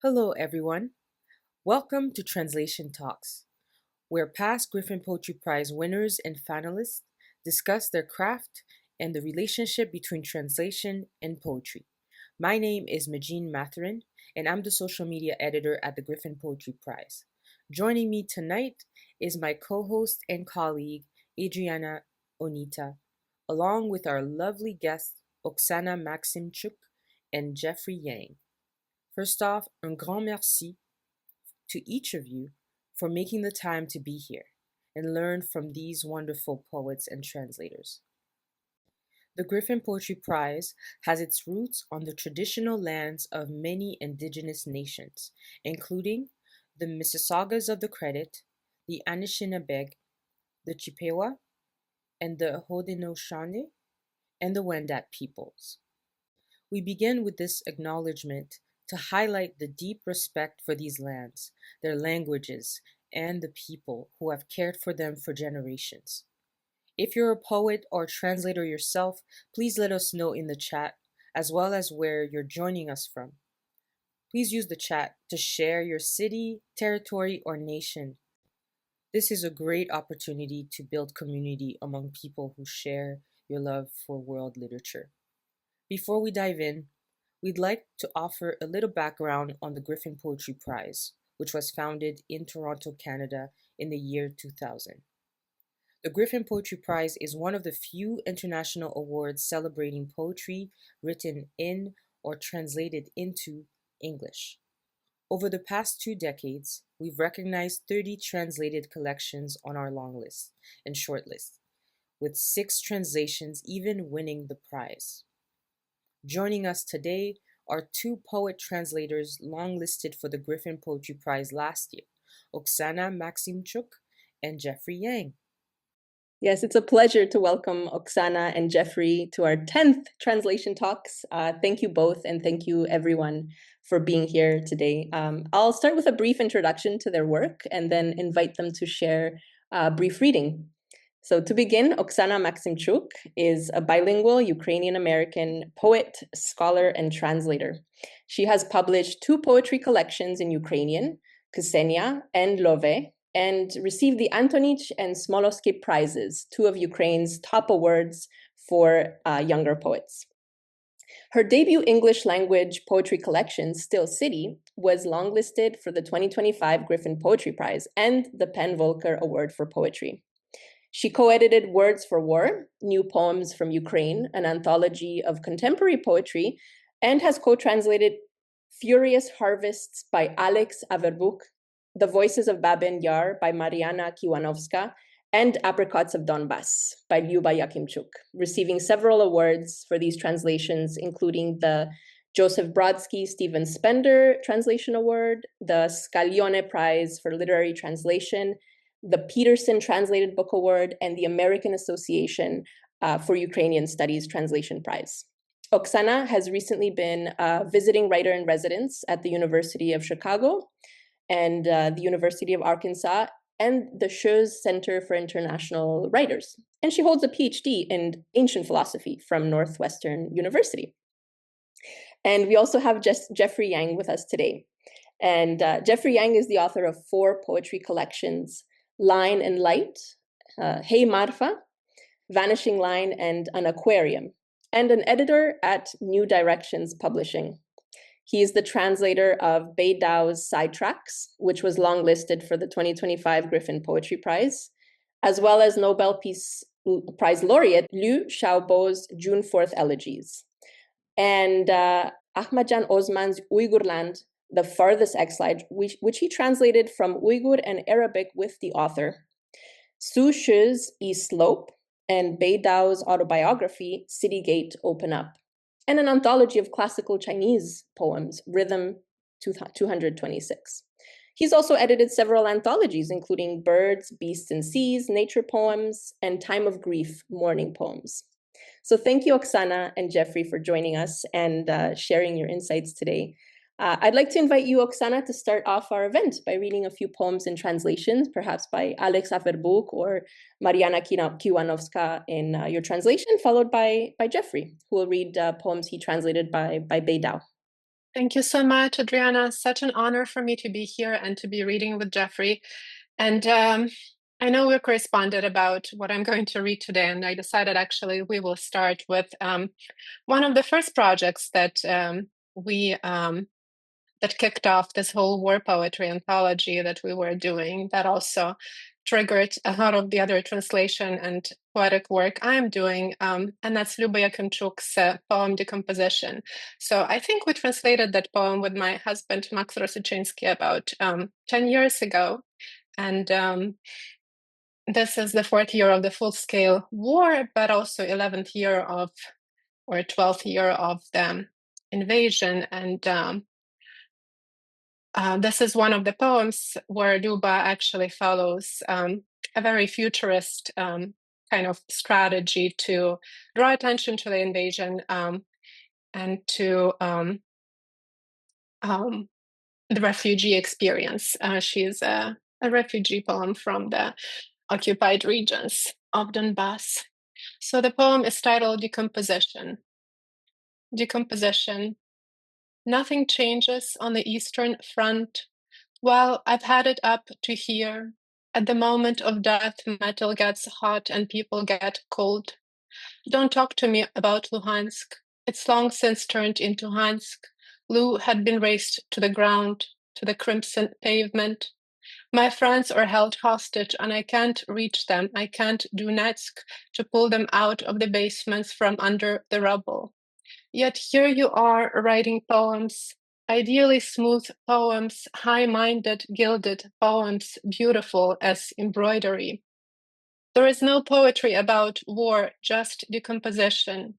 Hello, everyone. Welcome to Translation Talks, where past Griffin Poetry Prize winners and finalists discuss their craft and the relationship between translation and poetry. My name is Majeen Mathurin, and I'm the social media editor at the Griffin Poetry Prize. Joining me tonight is my co host and colleague, Adriana Onita, along with our lovely guests, Oksana Maksymchuk and Jeffrey Yang. First off, un grand merci to each of you for making the time to be here and learn from these wonderful poets and translators. The Griffin Poetry Prize has its roots on the traditional lands of many indigenous nations, including the Mississaugas of the Credit, the Anishinabeg, the Chippewa, and the Haudenosaunee, and the Wendat peoples. We begin with this acknowledgement to highlight the deep respect for these lands, their languages, and the people who have cared for them for generations. If you're a poet or translator yourself, please let us know in the chat, as well as where you're joining us from. Please use the chat to share your city, territory, or nation. This is a great opportunity to build community among people who share your love for world literature. Before we dive in, we'd like to offer a little background on the Griffin Poetry Prize, which was founded in Toronto, Canada in the year 2000. The Griffin Poetry Prize is one of the few international awards celebrating poetry written in or translated into English. Over the past 2 decades, we've recognized 30 translated collections on our long list and short list, with 6 translations even winning the prize. Joining us today are 2 poet translators longlisted for the Griffin Poetry Prize last year, Oksana Maksymchuk and Jeffrey Yang. Yes, it's a pleasure to welcome Oksana and Jeffrey to our 10th Translation Talks. Thank you both, and thank you everyone for being here today. I'll start with a brief introduction to their work and then invite them to share a brief reading. So to begin, Oksana Maksymchuk is a bilingual Ukrainian-American poet, scholar, and translator. She has published 2 poetry collections in Ukrainian, Ksenia and Love, and received the Antonich and Smolowski Prizes, 2 of Ukraine's top awards for younger poets. Her debut English language poetry collection, Still City, was longlisted for the 2025 Griffin Poetry Prize and the PEN Volker Award for Poetry. She co-edited Words for War, New Poems from Ukraine, an anthology of contemporary poetry, and has co-translated Furious Harvests by Alex Averbuk, The Voices of Babin Yar by Mariana Kiwanovska, and Apricots of Donbass by Lyuba Yakimchuk, receiving several awards for these translations, including the Joseph Brodsky Stephen Spender Translation Award, the Scaglione Prize for Literary Translation, the Peterson Translated Book Award, and the American Association for Ukrainian Studies Translation Prize. Oksana has recently been a visiting writer in residence at the University of Chicago and the University of Arkansas and the Schoes Center for International Writers. And she holds a PhD in ancient philosophy from Northwestern University. And we also have Jeffrey Yang with us today. And Jeffrey Yang is the author of 4 poetry collections, Line and Light, Hey Marfa, Vanishing Line, and An Aquarium, and an editor at New Directions Publishing. He is the translator of Bei Dao's Sidetracks, which was longlisted for the 2025 Griffin Poetry Prize, as well as Nobel Peace Prize laureate Liu Xiaobo's June 4th Elegies, and Ahmadjan Osman's Uygurland, The Farthest Exile, which he translated from Uyghur and Arabic with the author, Su Shi's East Slope, and Bei Dao's autobiography, City Gate Open Up, and an anthology of classical Chinese poems, Rhythm 226. He's also edited several anthologies, including Birds, Beasts and Seas, Nature Poems, and Time of Grief, Mourning Poems. So thank you, Oksana and Jeffrey, for joining us and sharing your insights today. I'd like to invite you, Oksana, to start off our event by reading a few poems in translations, perhaps by Alex Averbuk or Mariana Kiwanovska in your translation, followed by Jeffrey, who will read poems he translated by Bei Dao. Thank you so much, Adriana. Such an honor for me to be here and to be reading with Jeffrey. And I know we corresponded about what I'm going to read today, and I decided actually we will start with one of the first projects that we that kicked off this whole war poetry anthology that we were doing, that also triggered a lot of the other translation and poetic work I'm doing, and that's Luba Yakimchuk's poem Decomposition. So I think we translated that poem with my husband, Max Rosichinski, about 10 years ago. And this is the 4th year of the full-scale war, but also 11th year of, or 12th year of the invasion. And this is one of the poems where Luba actually follows a very futurist kind of strategy to draw attention to the invasion and to the refugee experience. She's a refugee poem from the occupied regions of Donbass. So the poem is titled Decomposition. Decomposition. Nothing changes on the Eastern Front. Well, I've had it up to here. At the moment of death, metal gets hot and people get cold. Don't talk to me about Luhansk. It's long since turned into Hansk. Lu had been razed to the ground, to the crimson pavement. My friends are held hostage and I can't reach them. I can't do Netsk to pull them out of the basements from under the rubble. Yet here you are writing poems, ideally smooth poems, high-minded, gilded poems, beautiful as embroidery. There is no poetry about war, just decomposition.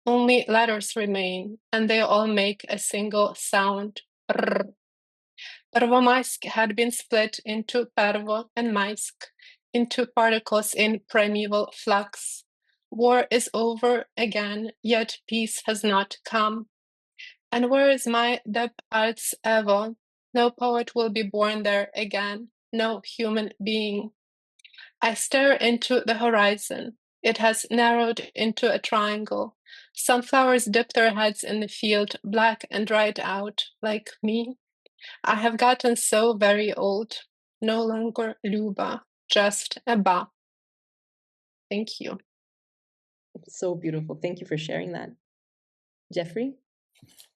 Only letters remain, and they all make a single sound. Rrr. Prvomaisk had been split into Pervo and Maisk, into particles in primeval flux. War is over again, yet peace has not come. And where is my Deb Arts Evo? No poet will be born there again, no human being. I stare into the horizon. It has narrowed into a triangle. Sunflowers dip their heads in the field, black and dried out, like me. I have gotten so very old. No longer Luba, just a ba. Thank you. It's so beautiful. Thank you for sharing that. Jeffrey?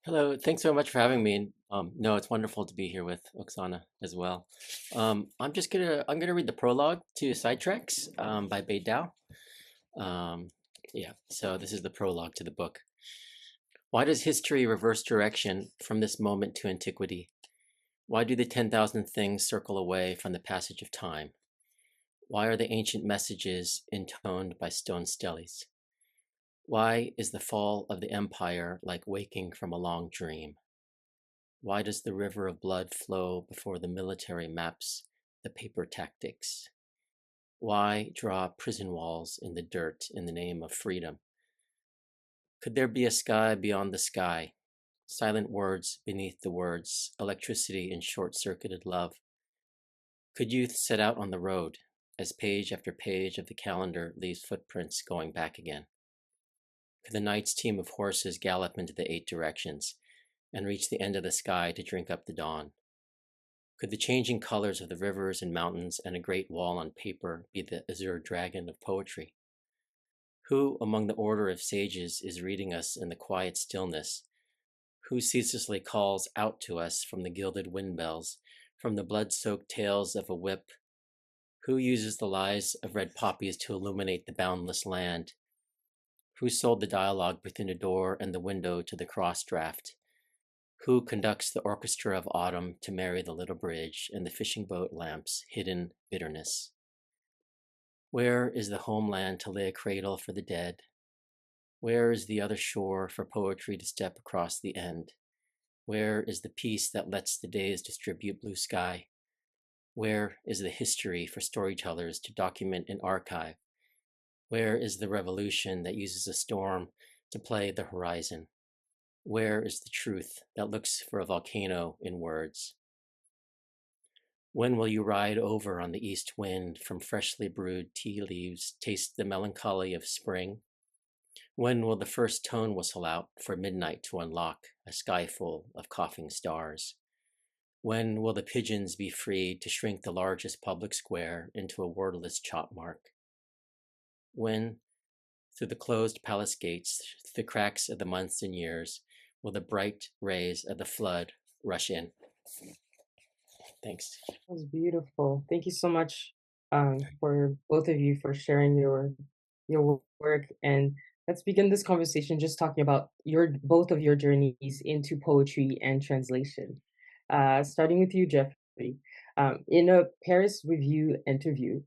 Hello, thanks so much for having me. No, it's wonderful to be here with Oksana as well. I'm gonna read the prologue to Sidetracks by Bei Dao. Yeah, so this is the prologue to the book. Why does history reverse direction from this moment to antiquity? Why do the 10,000 things circle away from the passage of time? Why are the ancient messages intoned by stone steles? Why is the fall of the empire like waking from a long dream? Why does the river of blood flow before the military maps the paper tactics? Why draw prison walls in the dirt in the name of freedom? Could there be a sky beyond the sky? Silent words beneath the words, electricity in short-circuited love. Could youth set out on the road as page after page of the calendar leaves footprints going back again? Could the night's team of horses gallop into the 8 directions and reach the end of the sky to drink up the dawn? Could the changing colors of the rivers and mountains and a great wall on paper be the azure dragon of poetry? Who among the order of sages is reading us in the quiet stillness? Who ceaselessly calls out to us from the gilded windbells, from the blood-soaked tails of a whip? Who uses the lies of red poppies to illuminate the boundless land? Who sold the dialogue between the door and the window to the cross-draft? Who conducts the orchestra of autumn to marry the little bridge and the fishing boat lamps' hidden bitterness? Where is the homeland to lay a cradle for the dead? Where is the other shore for poetry to step across the end? Where is the peace that lets the days distribute blue sky? Where is the history for storytellers to document and archive? Where is the revolution that uses a storm to play the horizon? Where is the truth that looks for a volcano in words? When will you ride over on the east wind from freshly brewed tea leaves, taste the melancholy of spring? When will the first tone whistle out for midnight to unlock a sky full of coughing stars. When will the pigeons be freed to shrink the largest public square into a wordless chop mark? When, through the closed palace gates, through the cracks of the months and years, will the bright rays of the flood rush in? Thanks. That was beautiful. Thank you so much for both of you for sharing your work. And let's begin this conversation just talking about both of your journeys into poetry and translation. Starting with you, Jeffrey. In a Paris Review interview,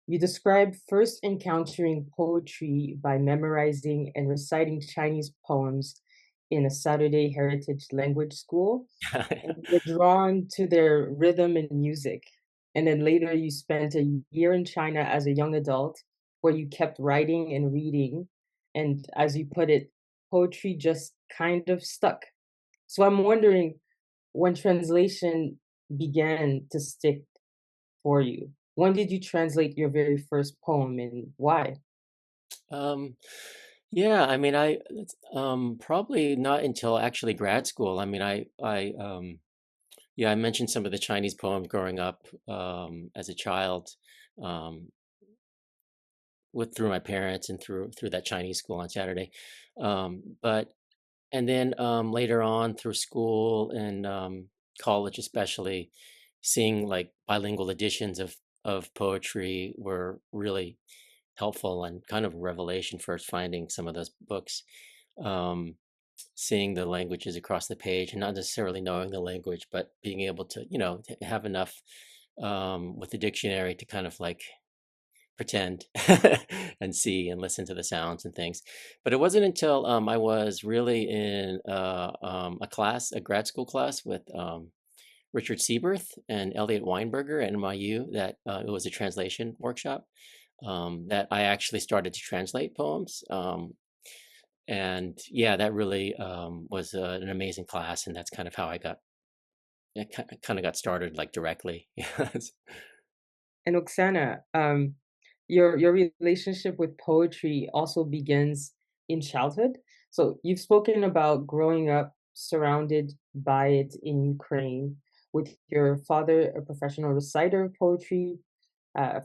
you described first encountering poetry by memorizing and reciting Chinese poems in a Saturday heritage language school, and you were drawn to their rhythm and music. And then later you spent a year in China as a young adult where you kept writing and reading. And as you put it, poetry just kind of stuck. So I'm wondering, when translation began to stick for you, when did you translate your very first poem and why? Um, yeah, I mean, probably not until actually grad school. I mean, yeah, I mentioned some of the Chinese poems growing up as a child, um, through my parents and through that Chinese school on Saturday. But and then later on through school and college, especially, seeing like bilingual editions of poetry were really helpful and kind of a revelation first finding some of those books. Um, Seeing the languages across the page and not necessarily knowing the language, but being able to, have enough with the dictionary to kind of like pretend and see and listen to the sounds and things. But it wasn't until I was really in a grad school class with Richard Sieberth and Elliot Weinberger at NYU that it was a translation workshop that I actually started to translate poems. And yeah, that really was an amazing class, and that's kind of how I kind of got started like directly. Yes. And Oksana, your relationship with poetry also begins in childhood. So you've spoken about growing up surrounded by it in Ukraine, with your father a professional reciter of poetry,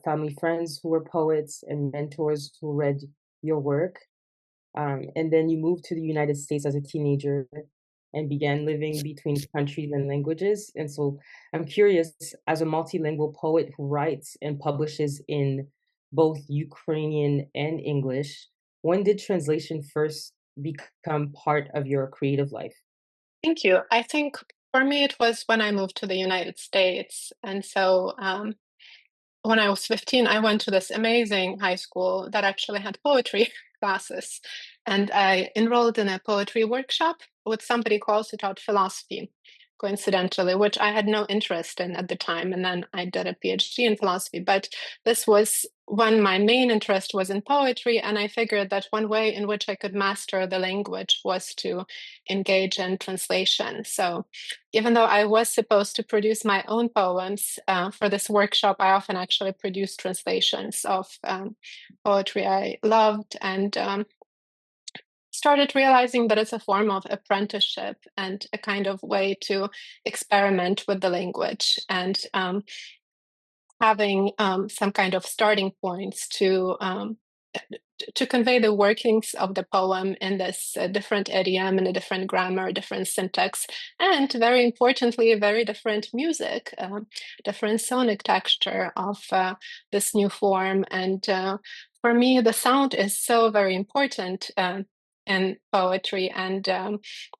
family friends who were poets, and mentors who read your work. And then you moved to the United States as a teenager and began living between countries and languages. And so I'm curious, as a multilingual poet who writes and publishes in both Ukrainian and English, when did translation first become part of your creative life? Thank you. I think for me, it was when I moved to the United States. And so when I was 15, I went to this amazing high school that actually had poetry classes. And I enrolled in a poetry workshop with somebody who also taught philosophy, coincidentally, which I had no interest in at the time. And then I did a PhD in philosophy. But this was when my main interest was in poetry. And I figured that one way in which I could master the language was to engage in translation. So even though I was supposed to produce my own poems for this workshop, I often actually produced translations of poetry I loved and started realizing that it's a form of apprenticeship and a kind of way to experiment with the language and having some kind of starting points to convey the workings of the poem in this different idiom and a different grammar, different syntax, and very importantly, very different music, different sonic texture of this new form. And for me, the sound is so very important in poetry. And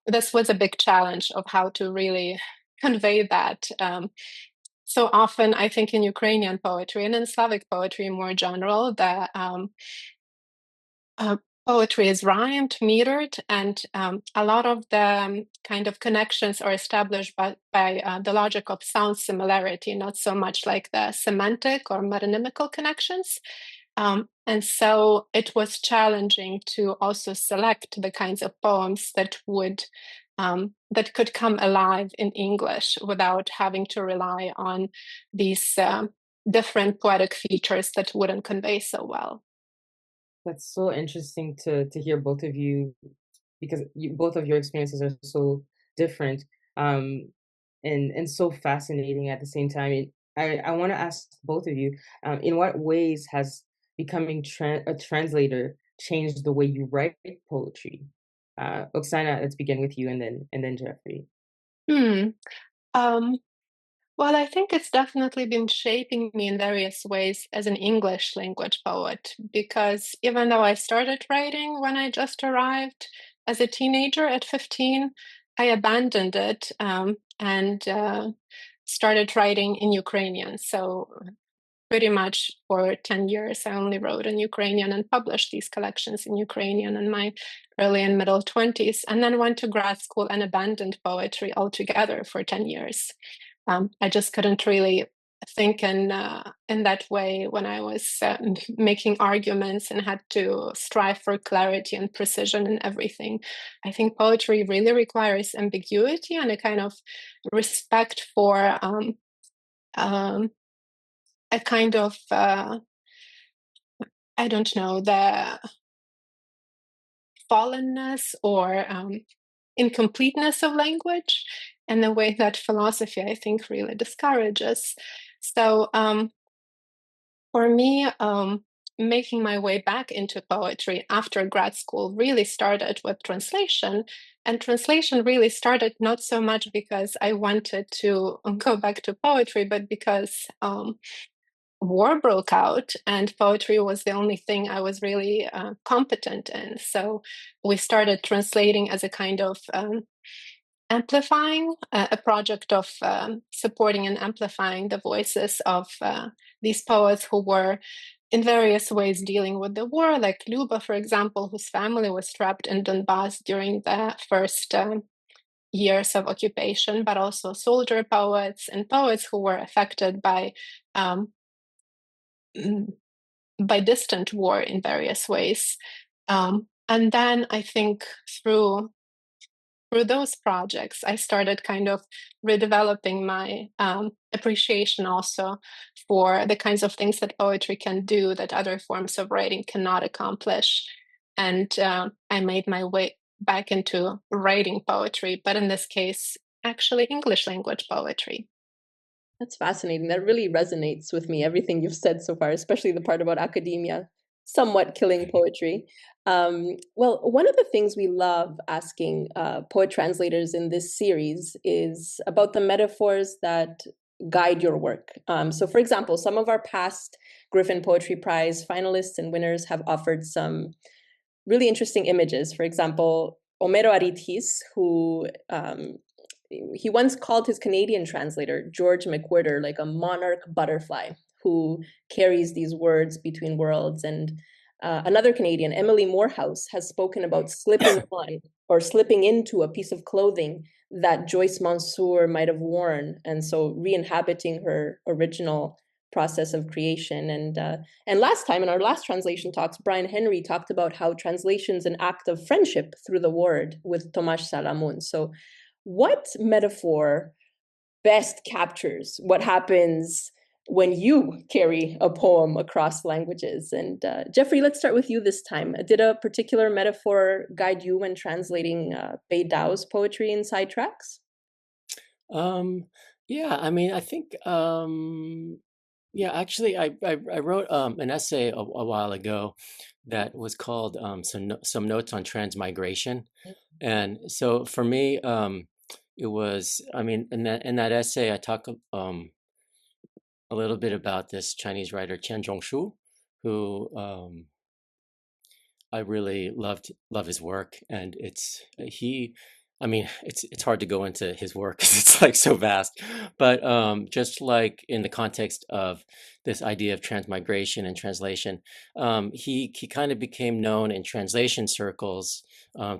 this was a big challenge of how to really convey that. So often, I think in Ukrainian poetry and in Slavic poetry in more general, that poetry is rhymed, metered, and a lot of the kind of connections are established by the logic of sound similarity, not so much like the semantic or metonymical connections. And so it was challenging to also select the kinds of poems that could come alive in English without having to rely on these different poetic features that wouldn't convey so well. That's so interesting to hear both of you, because both of your experiences are so different, and so fascinating at the same time. I want to ask both of you, in what ways has becoming a translator changed the way you write poetry? Oksana, let's begin with you, and then Jeffrey. Hmm. Um, well, I think it's definitely been shaping me in various ways as an English language poet, because even though I started writing when I just arrived as a teenager at 15, I abandoned it and started writing in Ukrainian. So pretty much for 10 years, I only wrote in Ukrainian and published these collections in Ukrainian in my early and middle 20s, and then went to grad school and abandoned poetry altogether for 10 years. I just couldn't really think in that way when I was making arguments and had to strive for clarity and precision in everything. I think poetry really requires ambiguity and a kind of respect for a kind of I don't know, the fallenness or incompleteness of language in a way that philosophy, I think, really discourages. So for me, making my way back into poetry after grad school really started with translation. And translation really started not so much because I wanted to go back to poetry, but because war broke out and poetry was the only thing I was really competent in. So we started translating as a kind of amplifying, a project of supporting and amplifying the voices of these poets who were in various ways dealing with the war, like Luba, for example, whose family was trapped in Donbass during the first years of occupation, but also soldier poets and poets who were affected um, by distant war in various ways. And then I think through those projects, I started kind of redeveloping my appreciation also for the kinds of things that poetry can do that other forms of writing cannot accomplish. And I made my way back into writing poetry, but in this case, actually English language poetry. That's fascinating. That really resonates with me, everything you've said so far, especially the part about academia somewhat killing poetry. Well, one of the things we love asking poet translators in this series is about the metaphors that guide your work. So, for example, some of our past Griffin Poetry Prize finalists and winners have offered some really interesting images. For example, Homero Aridhis, who he once called his Canadian translator, George McWhirter, like a monarch butterfly who carries these words between worlds. And another Canadian, Emily Morehouse, has spoken about slipping on or slipping into a piece of clothing that Joyce Mansour might have worn, and so re-inhabiting her original process of creation. And last time in our last translation talks, Brian Henry talked about how translation's an act of friendship through the word with Tomasz Salamun. So what metaphor best captures what happens when you carry a poem across languages? And Jeffrey, let's start with you this time. Did a particular metaphor guide you when translating Bei Dao's poetry in Sidetracks? Yeah, I mean, I think, yeah, actually, I wrote an essay a while ago that was called some notes on transmigration, and so for me, it was, I mean, in that essay, I talk a little bit about this Chinese writer Qian Zhongshu, who I really love his work, and I mean, it's hard to go into his work because it's like so vast, but just like in the context of this idea of transmigration and translation, he kind of became known in translation circles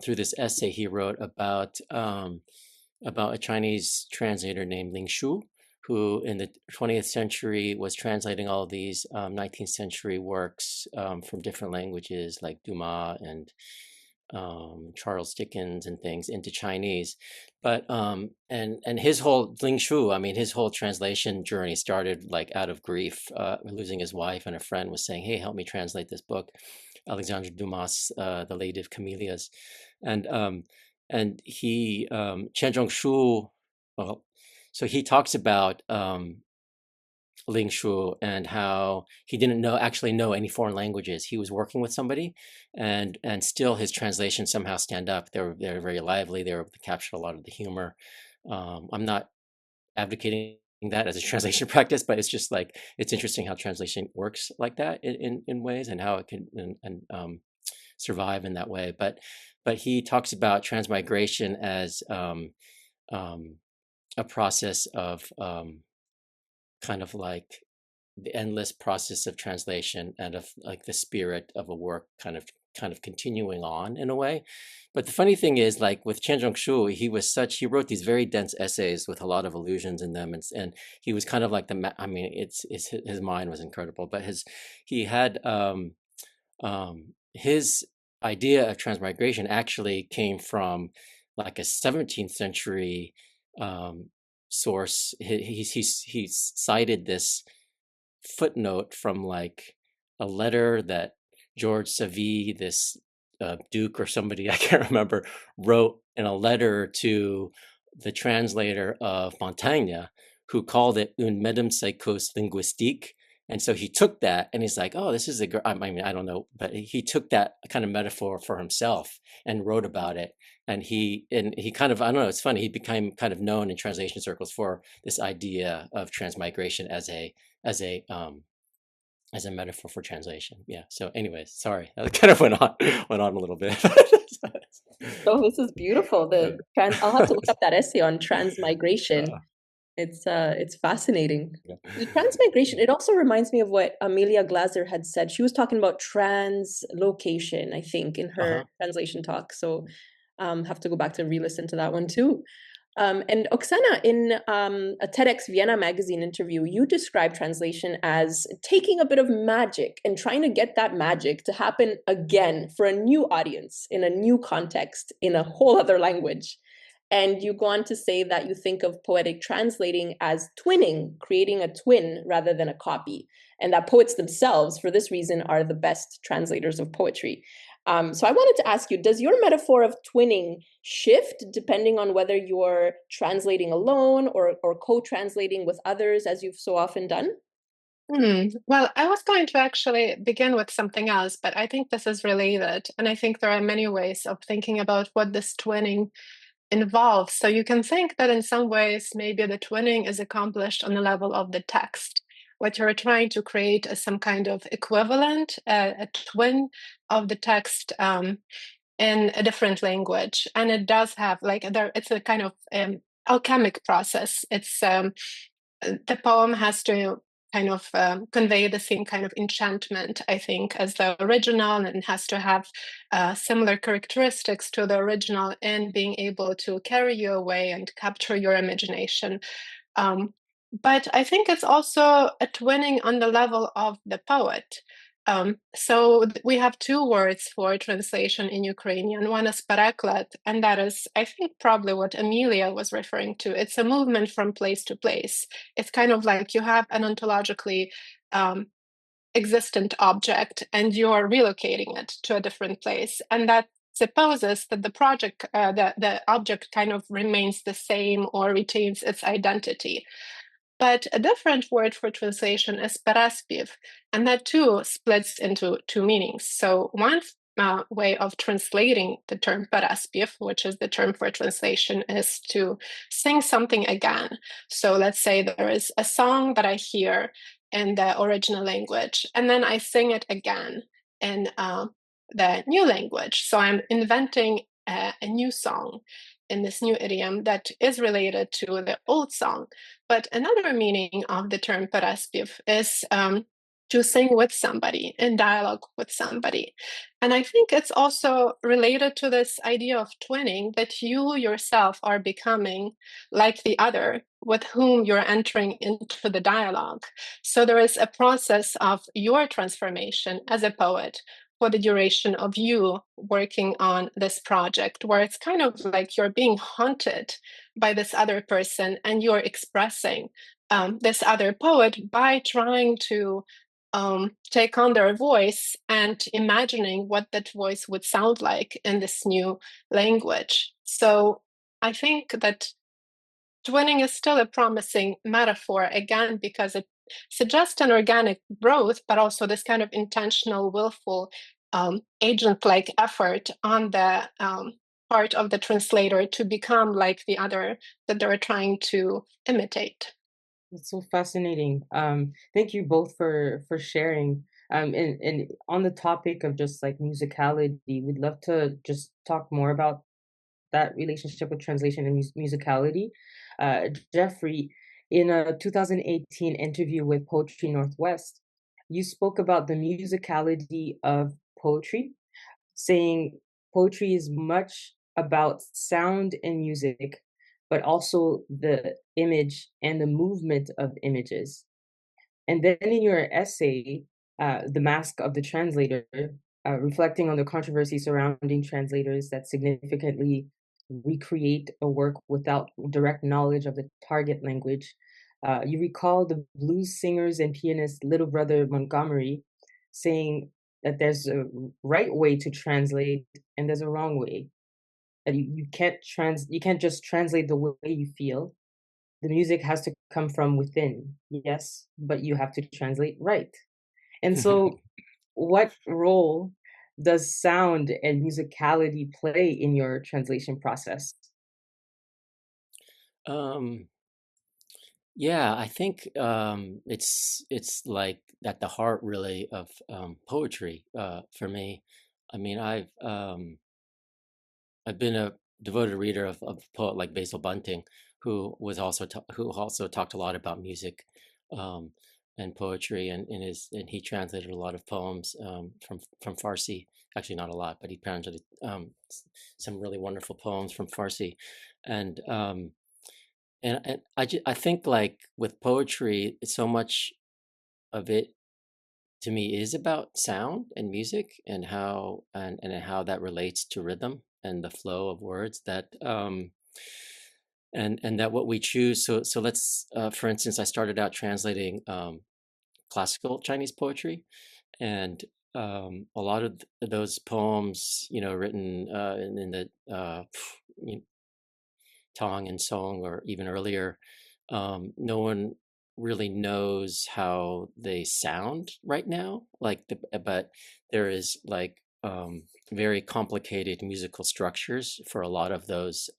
through this essay he wrote about a Chinese translator named Ling Shu, who in the 20th century was translating all these 19th century works from different languages like Dumas and Charles Dickens and things into Chinese. But and his whole Ling Shu, I mean, his whole translation journey started like out of grief, losing his wife, and a friend was saying, "Hey, help me translate this book, Alexandre Dumas' The Lady of Camellias," and and he Chen Zhongshu, well, so he talks about Ling Shu and how he didn't actually know any foreign languages. He was working with somebody, and still his translations somehow stand up. They're very lively. They're able to capture a lot of the humor. I'm not advocating that as a translation practice, but it's just like it's interesting how translation works like that in ways, and how it can survive in that way. But he talks about transmigration as a process of kind of like the endless process of translation, and of like the spirit of a work kind of continuing on in a way. But the funny thing is, like with Chen Zhongshu, he wrote these very dense essays with a lot of allusions in them, and he was kind of like I mean, his mind was incredible, but he had his idea of transmigration actually came from like a 17th century source. He cited this footnote from like a letter that George Savy, this duke or somebody, I can't remember, wrote in a letter to the translator of Montaigne, who called it une metempsychose linguistique. And so he took that and he's like, oh, this is I mean, I don't know, but he took that kind of metaphor for himself and wrote about it. And he kind of, I don't know, it's funny, he became kind of known in translation circles for this idea of transmigration as a metaphor for translation. Yeah. So anyways, sorry, that kind of went on a little bit. Oh, this is beautiful. I'll have to look up that essay on transmigration. It's fascinating. Yeah. The transmigration, it also reminds me of what Amelia Glaser had said. She was talking about translocation, I think, in her translation talk. So have to go back to re-listen to that one too. And Oksana, in a TEDx Vienna magazine interview, you described translation as taking a bit of magic and trying to get that magic to happen again for a new audience, in a new context, in a whole other language. And you go on to say that you think of poetic translating as twinning, creating a twin rather than a copy, and that poets themselves, for this reason, are the best translators of poetry. So I wanted to ask you, does your metaphor of twinning shift depending on whether you're translating alone or co-translating with others, as you've so often done? Well, I was going to actually begin with something else, but I think this is related. And I think there are many ways of thinking about what this twinning involves. So you can think that in some ways, maybe the twinning is accomplished on the level of the text. What you're trying to create is some kind of equivalent, a twin of the text in a different language. And it does have it's a kind of alchemic process. It's the poem has to kind of convey the same kind of enchantment, I think, as the original, and has to have similar characteristics to the original in being able to carry you away and capture your imagination. But I think it's also a twinning on the level of the poet. So we have two words for translation in Ukrainian. One is paraklet, and that is, I think, probably what Amelia was referring to. It's a movement from place to place. It's kind of like you have an ontologically existent object and you're relocating it to a different place. And that supposes that the object kind of remains the same or retains its identity. But a different word for translation is paraspiev, and that too splits into two meanings. So one way of translating the term paraspiev, which is the term for translation, is to sing something again. So let's say there is a song that I hear in the original language, and then I sing it again in the new language. So I'm inventing a new song in this new idiom that is related to the old song. But another meaning of the term paraspiev is to sing with somebody, in dialogue with somebody. And I think it's also related to this idea of twinning, that you yourself are becoming like the other with whom you're entering into the dialogue. So there is a process of your transformation as a poet for the duration of you working on this project, where it's kind of like you're being haunted by this other person and you're expressing this other poet by trying to take on their voice and imagining what that voice would sound like in this new language. So I think that twinning is still a promising metaphor, again, because it suggests an organic growth, but also this kind of intentional, willful, agent-like effort on the part of the translator to become like the other that they're trying to imitate. That's so fascinating. Thank you both for sharing. And on the topic of just like musicality, we'd love to just talk more about that relationship with translation and musicality. Jeffrey, in a 2018 interview with Poetry Northwest, you spoke about the musicality of poetry, saying poetry is much about sound and music, but also the image and the movement of images. And then in your essay, The Mask of the Translator, reflecting on the controversy surrounding translators that significantly recreate a work without direct knowledge of the target language, you recall the blues singers and pianist Little Brother Montgomery saying that there's a right way to translate and there's a wrong way. That you can't just translate the way you feel. The music has to come from within, yes, but you have to translate right. And so, what role does sound and musicality play in your translation process? Um, yeah, I think it's like at the heart really of poetry for me. I mean, I've been a devoted reader of a poet like Basil Bunting, who also talked a lot about music um, and poetry, and he translated a lot of poems from Farsi. Actually, not a lot, but he translated some really wonderful poems from Farsi, and I think like with poetry, so much of it to me is about sound and music and how that relates to rhythm and the flow of words that and that what we choose. So let's for instance, I started out translating classical Chinese poetry, and a lot of those poems, written in the you know, Tang and Song or even earlier, no one really knows how they sound right now. But there is like very complicated musical structures for a lot of those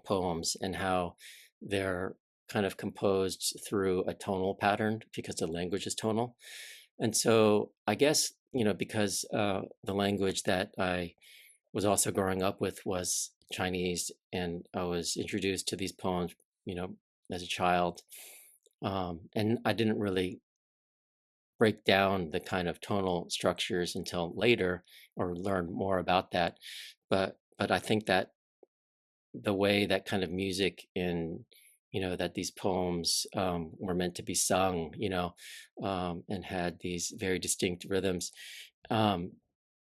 poems, and how they're kind of composed through a tonal pattern because the language is tonal. And so I guess, because the language that I was also growing up with was Chinese, and I was introduced to these poems, as a child. And I didn't really break down the kind of tonal structures until later, or learn more about that. But I think that the way that kind of music in that these poems were meant to be sung, and had these very distinct rhythms. A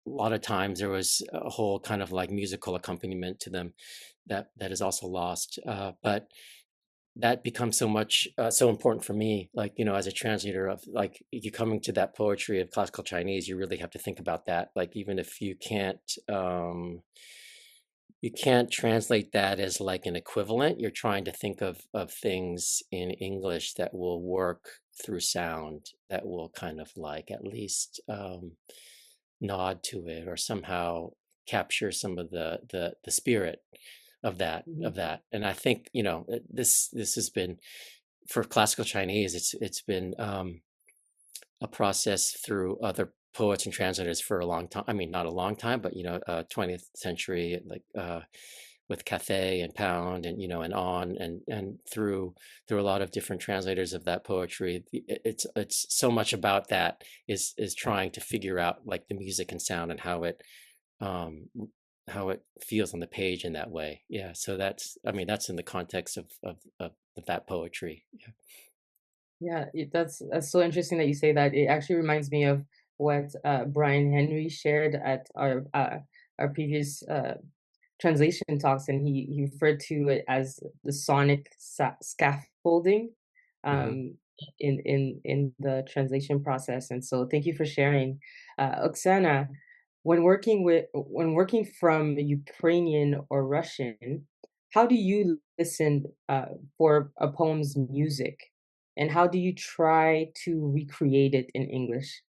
lot of times there was a whole kind of like musical accompaniment to them that is also lost. But that becomes so important for me, like, as a translator of like, you coming to that poetry of classical Chinese, you really have to think about that. Like, even if you can't translate that as like an equivalent, you're trying to think of things in English that will work through sound, that will kind of like at least nod to it, or somehow capture some of the spirit of that. And I think this has been, for classical Chinese, it's been a process through other poets and translators for a long time. I mean, not a long time, but 20th century, like with Cathay and Pound, and and on and through a lot of different translators of that poetry. It's so much about that is trying to figure out like the music and sound, and how it feels on the page in that way. Yeah. So that's in the context of that poetry. Yeah. Yeah, that's so interesting that you say that. It actually reminds me of what Brian Henry shared at our previous translation talks, and he referred to it as the sonic scaffolding. Mhm. in the translation process. And so thank you for sharing. Oksana, when working from Ukrainian or Russian, how do you listen for a poem's music, and how do you try to recreate it in English?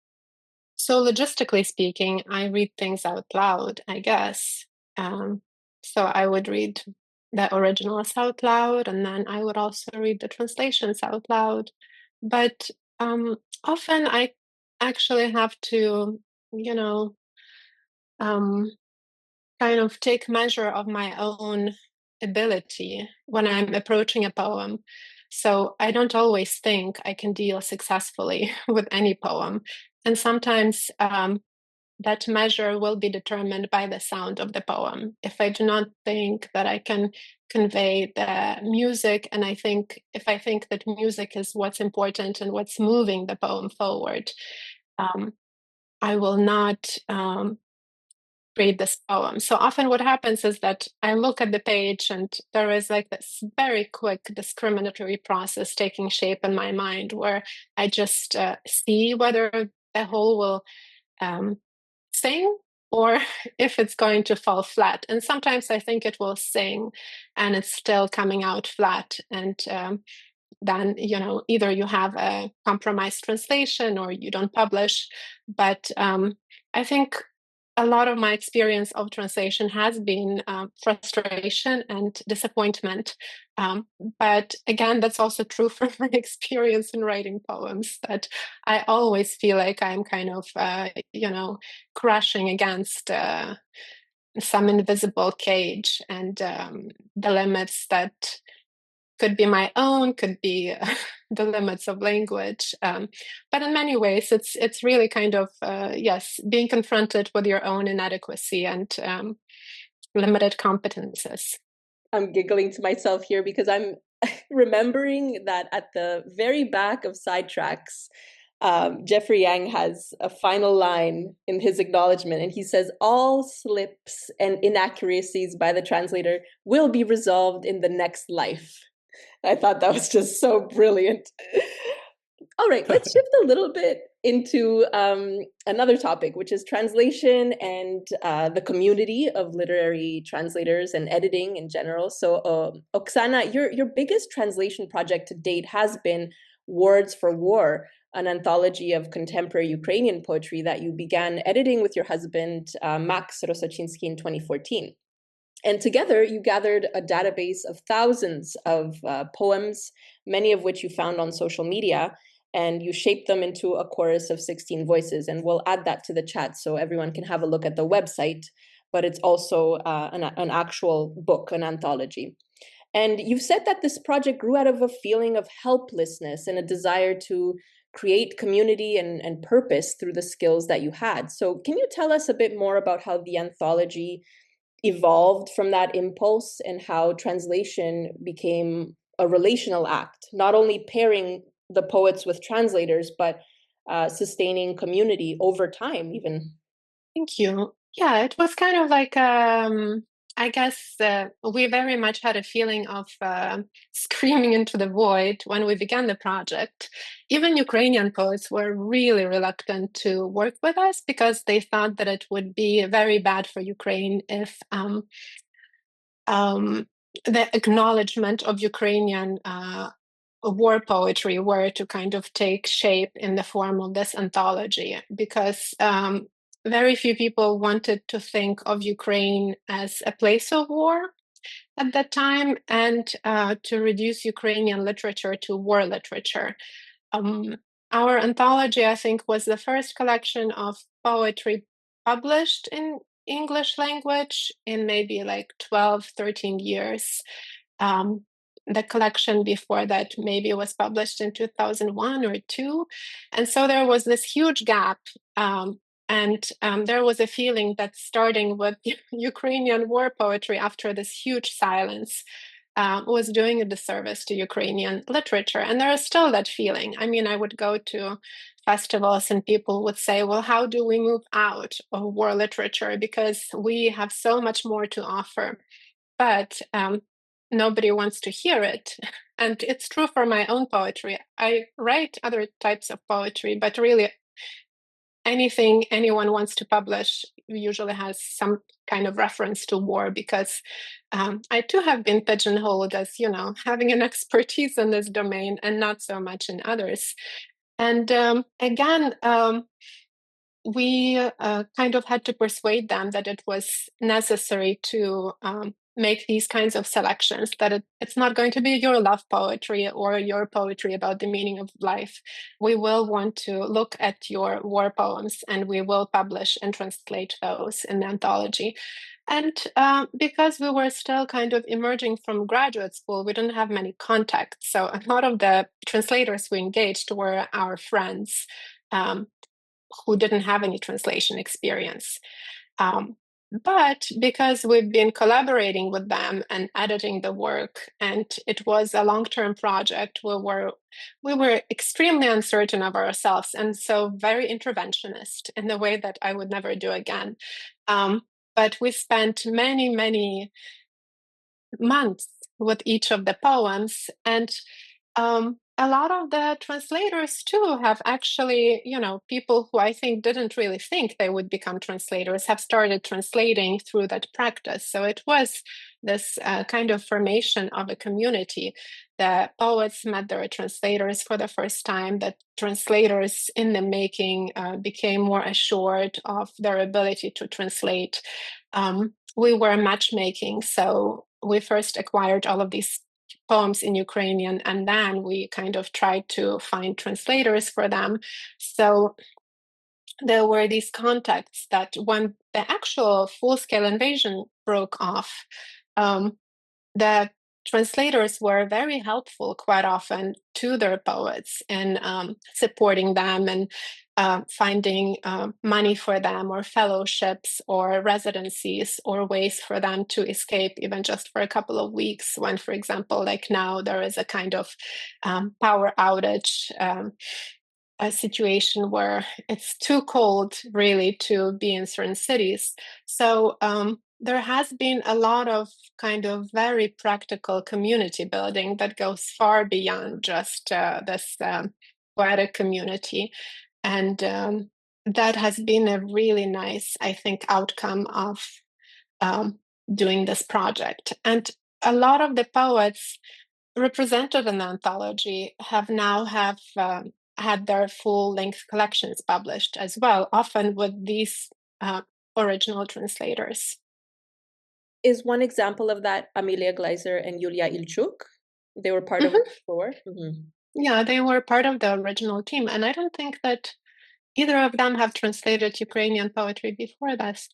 So logistically speaking, I read things out loud, I guess. Um, so I would read the originals out loud, and then I would also read the translations out loud. But often I actually have to, you know, um, kind of take measure of my own ability when I'm approaching a poem. So I don't always think I can deal successfully with any poem. And sometimes that measure will be determined by the sound of the poem. If I do not think that I can convey the music, and if I think that music is what's important and what's moving the poem forward, um, I will not read this poem. So often what happens is that I look at the page and there is like this very quick discriminatory process taking shape in my mind where I just see whether the whole will sing or if it's going to fall flat. And sometimes I think it will sing and it's still coming out flat. And then, either you have a compromised translation or you don't publish. But I think a lot of my experience of translation has been frustration and disappointment. But again, that's also true from my experience in writing poems, that I always feel like I'm kind of, crashing against some invisible cage, and the limits that could be my own, could be the limits of language. But in many ways, it's really kind of, yes, being confronted with your own inadequacy and limited competences. I'm giggling to myself here because I'm remembering that at the very back of Sidetracks, Jeffrey Yang has a final line in his acknowledgement, and he says, "All slips and inaccuracies by the translator will be resolved in the next life." I thought that was just so brilliant. All right, let's shift a little bit into another topic, which is translation and the community of literary translators and editing in general. So, Oksana, your biggest translation project to date has been Words for War, an anthology of contemporary Ukrainian poetry that you began editing with your husband, Max Rosachinsky, in 2014. And together, you gathered a database of thousands of poems, many of which you found on social media, and you shaped them into a chorus of 16 voices. And we'll add that to the chat so everyone can have a look at the website, but it's also an actual book, an anthology. And you've said that this project grew out of a feeling of helplessness and a desire to create community and purpose through the skills that you had. So can you tell us a bit more about how the anthology evolved from that impulse and how translation became a relational act, not only pairing the poets with translators, but sustaining community over time even? Thank you. Yeah, it was kind of like, I guess we very much had a feeling of screaming into the void when we began the project. Even Ukrainian poets were really reluctant to work with us because they thought that it would be very bad for Ukraine if the acknowledgement of Ukrainian war poetry were to kind of take shape in the form of this anthology, because very few people wanted to think of Ukraine as a place of war at that time, and to reduce Ukrainian literature to war literature. Um, our anthology, I think, was the first collection of poetry published in English language in maybe like 12, 13 years. The collection before that maybe was published in 2001 or 2. And so there was this huge gap. And there was a feeling that starting with Ukrainian war poetry after this huge silence was doing a disservice to Ukrainian literature. And there is still that feeling. I mean, I would go to festivals and people would say, well, how do we move out of war literature? Because we have so much more to offer. But nobody wants to hear it. And it's true for my own poetry. I write other types of poetry, but really anything anyone wants to publish usually has some kind of reference to war, because I too have been pigeonholed as, having an expertise in this domain and not so much in others. And again, we kind of had to persuade them that it was necessary to make these kinds of selections, that it's not going to be your love poetry or your poetry about the meaning of life. We will want to look at your war poems, and we will publish and translate those in the anthology. And because we were still kind of emerging from graduate school, we didn't have many contacts. So a lot of the translators we engaged were our friends, who didn't have any translation experience. But because we've been collaborating with them and editing the work, and it was a long-term project, we were extremely uncertain of ourselves, and so very interventionist in the way that I would never do again. But we spent many, many months with each of the poems, and a lot of the translators too have actually, people who I think didn't really think they would become translators have started translating through that practice. So it was this kind of formation of a community. The poets met their translators for the first time. The translators in the making became more assured of their ability to translate. We were matchmaking, so we first acquired all of these poems in Ukrainian, and then we kind of tried to find translators for them. So there were these contacts that when the actual full-scale invasion broke off, the translators were very helpful quite often to their poets in supporting them and finding money for them, or fellowships, or residencies, or ways for them to escape even just for a couple of weeks when, for example, like now there is a kind of power outage, a situation where it's too cold really to be in certain cities. So there has been a lot of kind of very practical community building that goes far beyond just this poetic community. And that has been a really nice, I think, outcome of doing this project. And a lot of the poets represented in the anthology have now had their full-length collections published as well, often with these original translators. Is one example of that Amelia Gleiser and Yulia Ilchuk? They were part of it before? Mm-hmm. Yeah, they were part of the original team. And I don't think that either of them have translated Ukrainian poetry before this.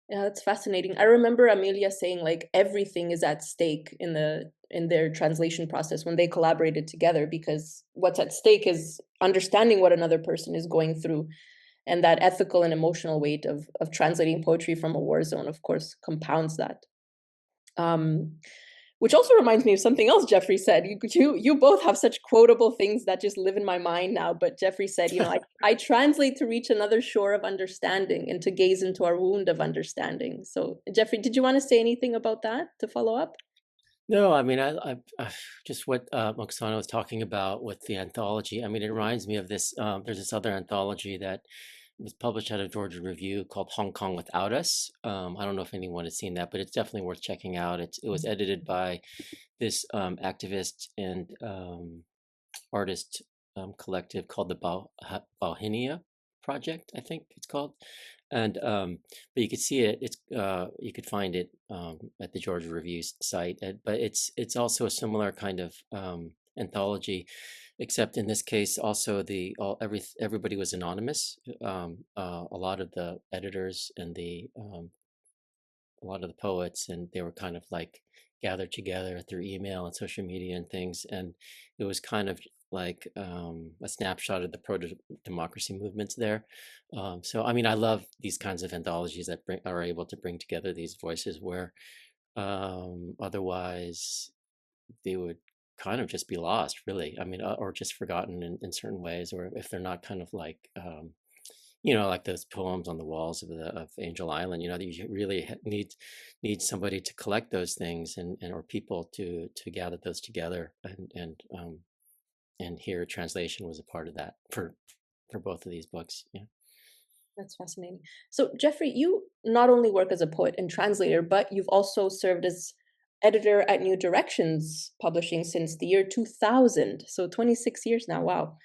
Yeah, that's fascinating. I remember Amelia saying like everything is at stake in their translation process when they collaborated together, because what's at stake is understanding what another person is going through. And that ethical and emotional weight of translating poetry from a war zone, of course, compounds that. Which also reminds me of something else Jeffrey said. You both have such quotable things that just live in my mind now. But Jeffrey said, I translate to reach another shore of understanding and to gaze into our wound of understanding. So Jeffrey, did you want to say anything about that to follow up? No, I mean, I just what Oksana was talking about with the anthology. I mean, it reminds me of this. There's this other anthology that was published out of Georgia Review called Hong Kong Without Us. I don't know if anyone has seen that, but it's definitely worth checking out. It was edited by this activist and artist collective called the Bauhinia Project, I think it's called. And but you could see it. It's you could find it at the Georgia Review site. But it's also a similar kind of anthology, except in this case, also everybody was anonymous. A lot of the editors and a lot of the poets, and they were kind of like gathered together through email and social media and things. And it was kind of like a snapshot of the pro-democracy movements there. So, I mean, I love these kinds of anthologies that are able to bring together these voices where otherwise they would kind of just be lost, really. I mean, or just forgotten in certain ways, or if they're not kind of like like those poems on the walls of Angel Island. You really need somebody to collect those things and or people to gather those together, and here translation was a part of that for both of these books. Yeah. That's fascinating. So, Jeffrey, you not only work as a poet and translator, but you've also served as editor at New Directions Publishing since the year 2000. So, 26 years now. Wow.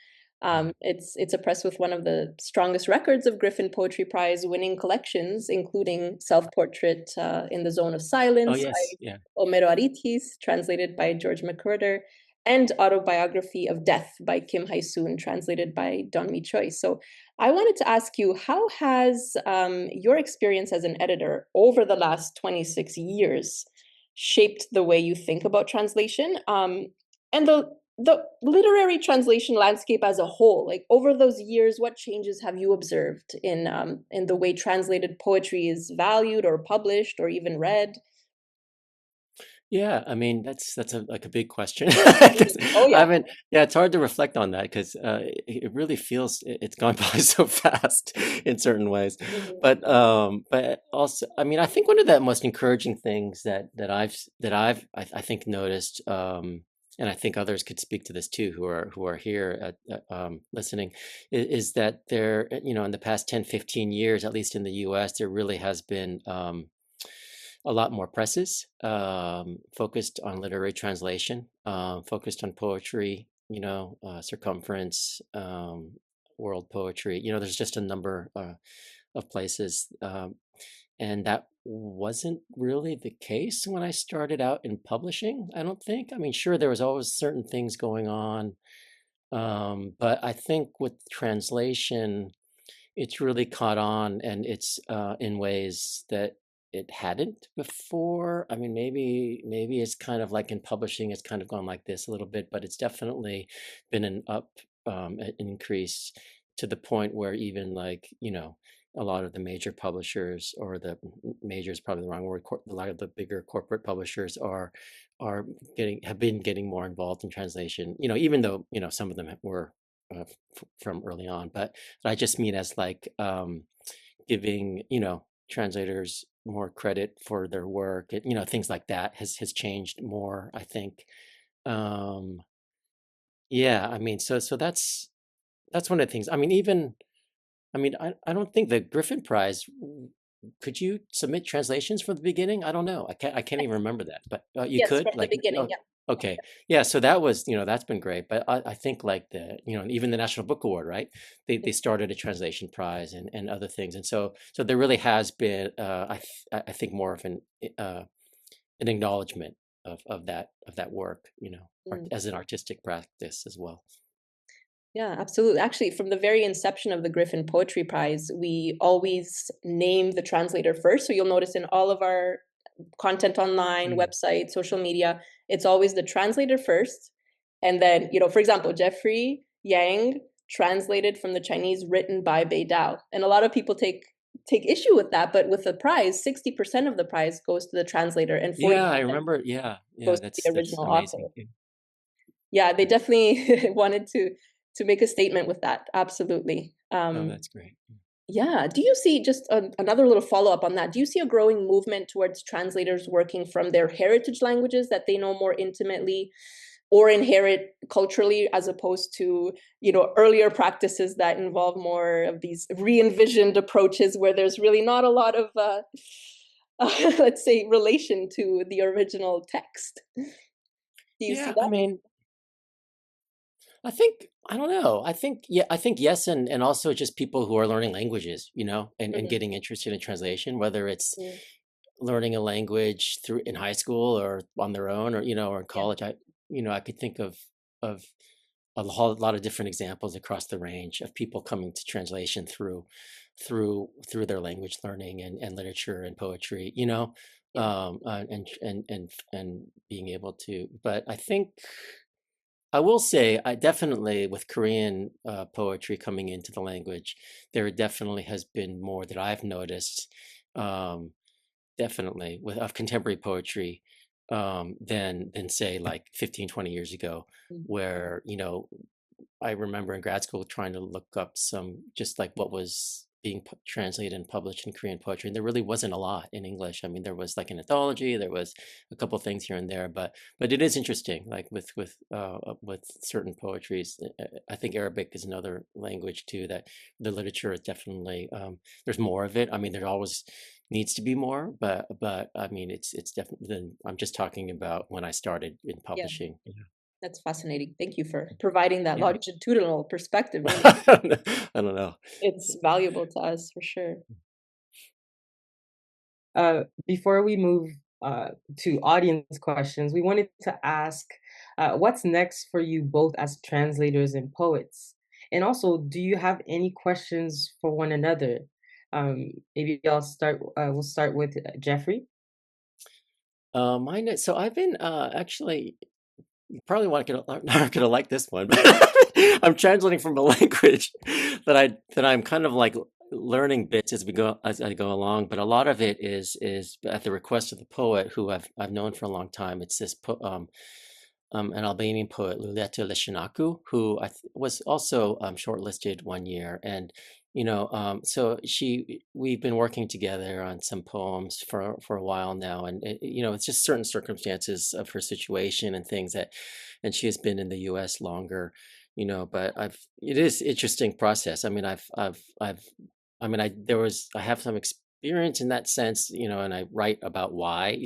Yeah. It's a press with one of the strongest records of Griffin Poetry Prize winning collections, including Self-Portrait in the Zone of Oh Silence yes. by Yeah. Omero Aritis, translated by George McWhirter, and Autobiography of Death by Kim Hai-soon, translated by Don Mi Choi. So I wanted to ask you, how has your experience as an editor over the last 26 years shaped the way you think about translation, and the literary translation landscape as a whole? Like, over those years, what changes have you observed in the way translated poetry is valued or published or even read? Yeah, I mean that's like a big question. Oh I yeah. haven't. Yeah, it's hard to reflect on that because it really feels it's gone by so fast in certain ways. Mhm. But also, I mean, I think one of the most encouraging things I think noticed, and I think others could speak to this too, who are here listening, is that there, in the past 10, 15 years, at least in the U.S., there really has been. A lot more presses focused on literary translation, focused on poetry, circumference, world poetry. There's just a number of places. And that wasn't really the case when I started out in publishing, I don't think. I mean, sure, there was always certain things going on. But I think with translation, it's really caught on, and it's in ways that it hadn't before. I mean, maybe it's kind of like in publishing, it's kind of gone like this a little bit, but it's definitely been an increase to the point where even like a lot of the major publishers, or the major is probably the wrong word. A lot of the bigger corporate publishers are have been getting more involved in translation. Even though some of them were from early on, but I just mean as like giving translators more credit for their work. Things like that has changed more, I think. Um, yeah, I mean, so that's one of the things. I mean, I don't think the Griffin Prize. Could you submit translations from the beginning? I don't know. I can't even remember that, but you Yes, could from the like. beginning. Oh, Yeah. okay. Yeah. So that was, that's been great. But I think like even the National Book Award, right? They started a translation prize and other things. And so there really has been, I think more of an acknowledgement of that work, Mm. as an artistic practice as well. Yeah, absolutely. Actually, from the very inception of the Griffin Poetry Prize, we always name the translator first. So you'll notice in all of our content online, Mm. website, social media, it's always the translator first. And then, for example, Jeffrey Yang translated from the Chinese, written by Bei Dao. And a lot of people take issue with that, but with the prize, 60% of the prize goes to the translator and Yeah, I 40% remember. Yeah, yeah, goes to the that's original author. amazing. Yeah. Yeah, they Yeah. definitely wanted to make a statement with that. Absolutely. Oh, that's great. Yeah. Do you see, just another little follow up on that? Do you see a growing movement towards translators working from their heritage languages that they know more intimately or inherit culturally, as opposed to earlier practices that involve more of these re-envisioned approaches where there's really not a lot of let's say, relation to the original text? Do you see Yeah, I that? mean, I don't know. I think yes, and also just people who are learning languages, and Mhm. getting interested in translation, whether it's Mm. learning a language through in high school or on their own, or in Yeah. college. I could think of a whole lot of different examples across the range of people coming to translation through their language learning and literature and poetry, Yeah. and being able to. But I think I will say, I definitely, with Korean poetry coming into the language, there definitely has been more that I've noticed, um, definitely with of contemporary poetry, than say like 15, 20 years ago, Mm. where I remember in grad school trying to look up some, just like what was being translated and published in Korean poetry, and there really wasn't a lot in English. I mean, there was like an anthology, there was a couple of things here and there, but it is interesting, like with certain poetries. I think Arabic is another language too that the literature is definitely there's more of it. I mean, there always needs to be more, but I mean, it's definitely. I'm just talking about when I started in Yeah, publishing. that's fascinating. Thank you for providing that Yeah. longitudinal perspective. I don't know. It's valuable to us for sure. Before we move to audience questions, we wanted to ask what's next for you both as translators and poets? And also, do you have any questions for one another? Maybe we'll start with Jeffrey. Mine. So I've been actually. You probably not gonna like this one, but I'm translating from a language that I'm kind of like learning bits as I go along. But a lot of it is at the request of the poet who I've known for a long time. It's this an Albanian poet, Luleta Leshinaku, who was also shortlisted one year, and so we've been working together on some poems for a while now, and it's just certain circumstances of her situation and things and she has been in the U.S. longer, but it is interesting process. I mean, I have some experience in that sense, and I write about why,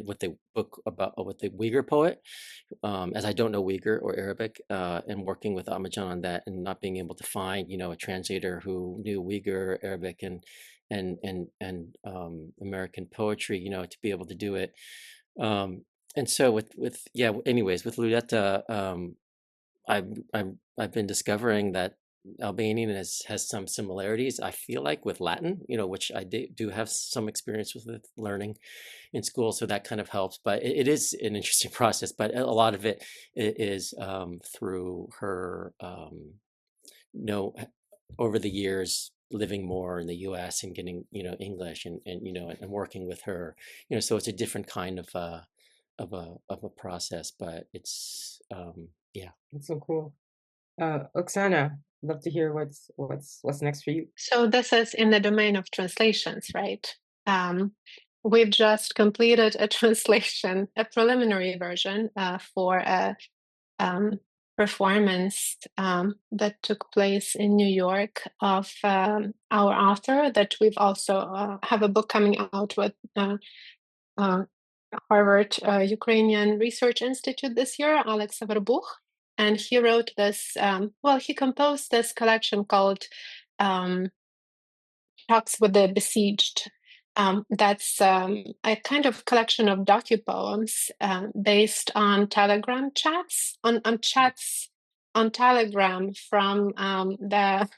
with the book about with the Uyghur poet, as I don't know Uyghur or Arabic, and working with Amajan on that, and not being able to find, a translator who knew Uyghur, Arabic, and American poetry, to be able to do it. And so anyways, with Ludetta, I've been discovering that Albanian has some similarities, I feel like, with Latin, which I do have some experience with learning in school, so that kind of helps. But it is an interesting process. But a lot of it is through her, over the years living more in the U.S. and getting English and working with her, so it's a different kind of a process, but it's yeah. That's so cool. Oksana, love to hear what's next for you. So this is in the domain of translations, right? We've just completed a translation, a preliminary version for a performance that took place in New York of our author that we've also have a book coming out with Harvard Ukrainian Research Institute this year, Alex Verbuch. And he wrote this, he composed this collection called Talks with the Besieged. That's a kind of collection of docu-poems based on Telegram chats, on chats on Telegram from the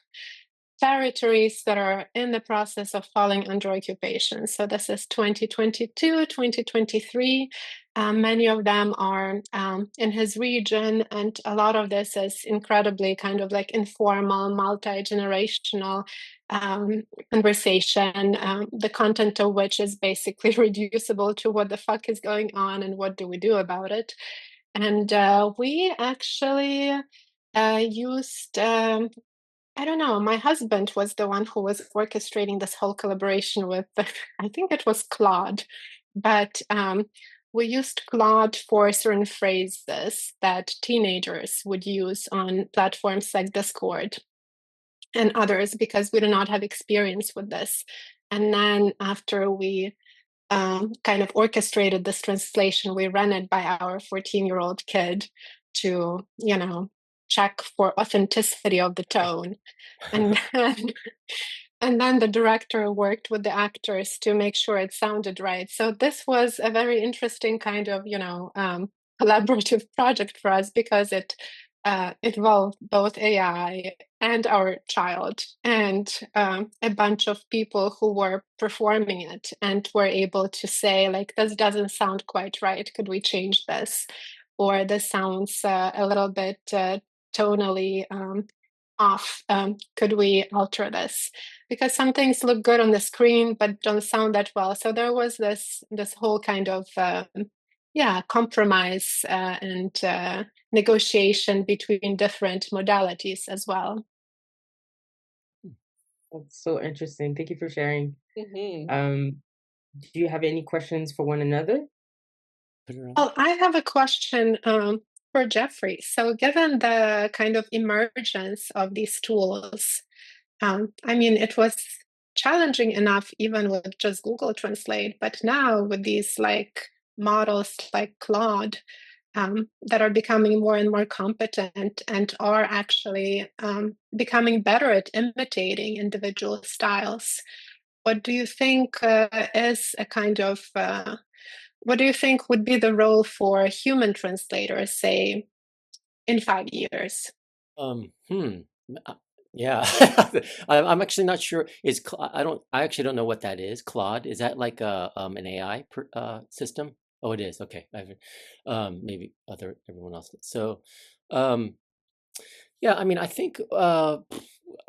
territories that are in the process of falling under occupation. So this is 2022, 2023. Many of them are in his region, and a lot of this is incredibly kind of like informal, multi-generational conversation, the content of which is basically reducible to what the fuck is going on and what do we do about it. And we actually used I don't know. My husband was the one who was orchestrating this whole collaboration with, I think it was Claude, but we used Claude for certain phrases that teenagers would use on platforms like Discord and others because we do not have experience with this. And then after we kind of orchestrated this translation, we ran it by our 14-year-old kid to, check for authenticity of the tone. And then the director worked with the actors to make sure it sounded right. So this was a very interesting kind of, collaborative project for us because it involved both AI and our child and a bunch of people who were performing it and were able to say, like, this doesn't sound quite right. Could we change this? Or this sounds a little bit tonally off. Could we alter this? Because some things look good on the screen but don't sound that well. So there was this whole kind of compromise and negotiation between different modalities as well. That's so interesting. Thank you for sharing. Mm-hmm. Do you have any questions for one another? Well, I have a question for Jeffrey. So, given the kind of emergence of these tools, I mean, it was challenging enough even with just Google Translate, but now with these like models like Claude that are becoming more and more competent and are actually becoming better at imitating individual styles, what do you think is a kind of what do you think would be the role for human translators, say, in 5 years? Um, hmm. uh, Yeah, I'm actually not sure. I actually don't know what that is. Claude, is that like an AI system? Oh, it is. Okay. Maybe everyone else. So, um, yeah, I mean, I think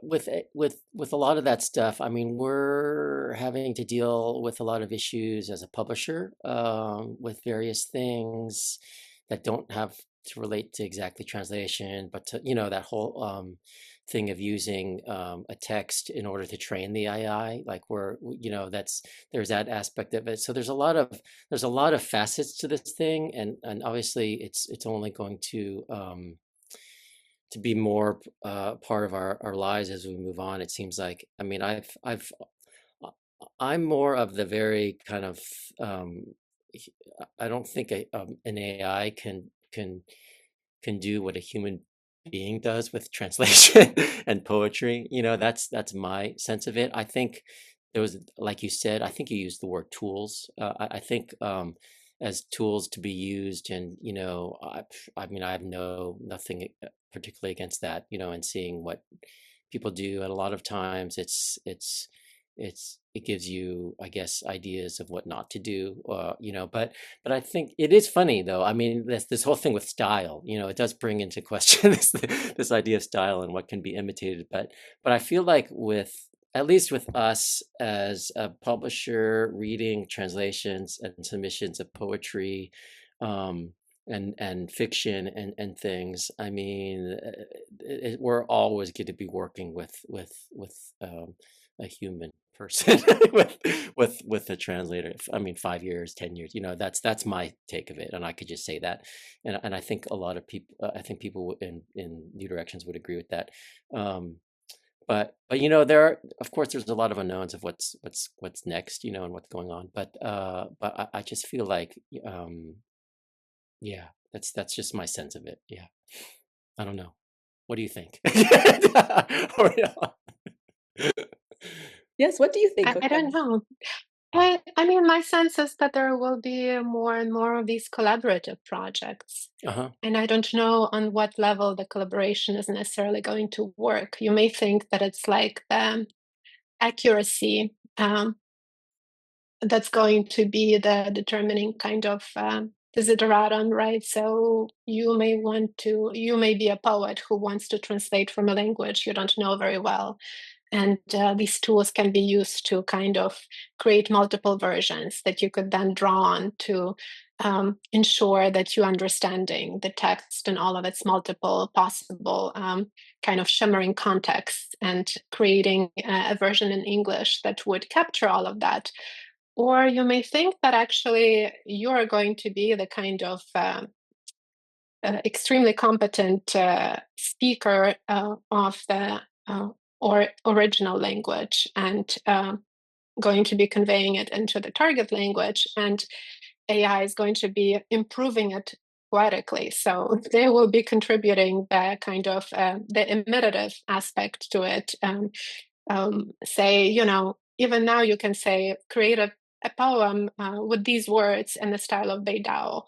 with a lot of that stuff, I mean, we're having to deal with a lot of issues as a publisher with various things that don't have to relate to exactly translation, but to, that whole thing of using a text in order to train the AI, like there's that aspect of it. So there's a lot of facets to this thing, and obviously it's only going to be more part of our lives as we move on. It seems like, I mean, I'm more of the very kind of, um, I don't think an AI can do what a human being does with translation and poetry. That's my sense of it. I think there was, like you said, I think you used the word tools. I think as tools to be used, and I mean, I have nothing particularly against that. And seeing what people do, and a lot of times it gives you, I guess, ideas of what not to do. But I think it is funny, though. I mean, this whole thing with style, it does bring into question this idea of style and what can be imitated. But I feel like at least with us as a publisher reading translations and submissions of poetry, and fiction and things, I mean, we're always going to be working with a human person with a translator. I mean, 5 years, 10 years, that's my take of it, and I could just say that, and I think a lot of people, I think people in New Directions would agree with that. But there are, of course, there's a lot of unknowns of what's next, and what's going on. But I just feel like, yeah, that's just my sense of it. Yeah, I don't know. What do you think? Or, Yes, what do you think, I don't Oksana? know. I mean, my sense is that there will be more and more of these collaborative projects. uh-huh. And I don't know on what level the collaboration is necessarily going to work. You may think that it's like accuracy that's going to be the determining kind of desideratum, right? So you may be a poet who wants to translate from a language you don't know very well. And these tools can be used to kind of create multiple versions that you could then draw on to ensure that you're understanding the text and all of its multiple possible kind of shimmering contexts, and creating a version in English that would capture all of that. Or you may think that actually you're going to be the kind of extremely competent speaker of the or original language, and going to be conveying it into the target language, and AI is going to be improving it poetically. So they will be contributing the kind of the imitative aspect to it. Say, even now you can say, create a poem with these words in the style of Beidao,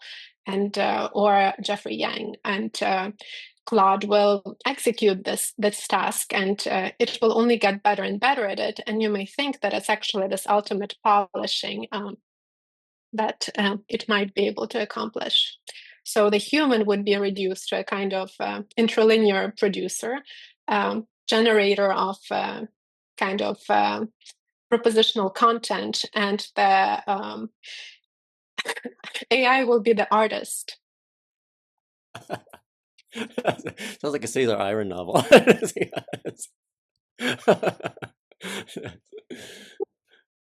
and or Jeffrey Yang, and Claude will execute this task, and it will only get better and better at it. And you may think that it's actually this ultimate polishing that it might be able to accomplish. So the human would be reduced to a kind of interlinear producer, generator of kind of propositional content, and the AI will be the artist. Sounds like a Cesar Iron novel.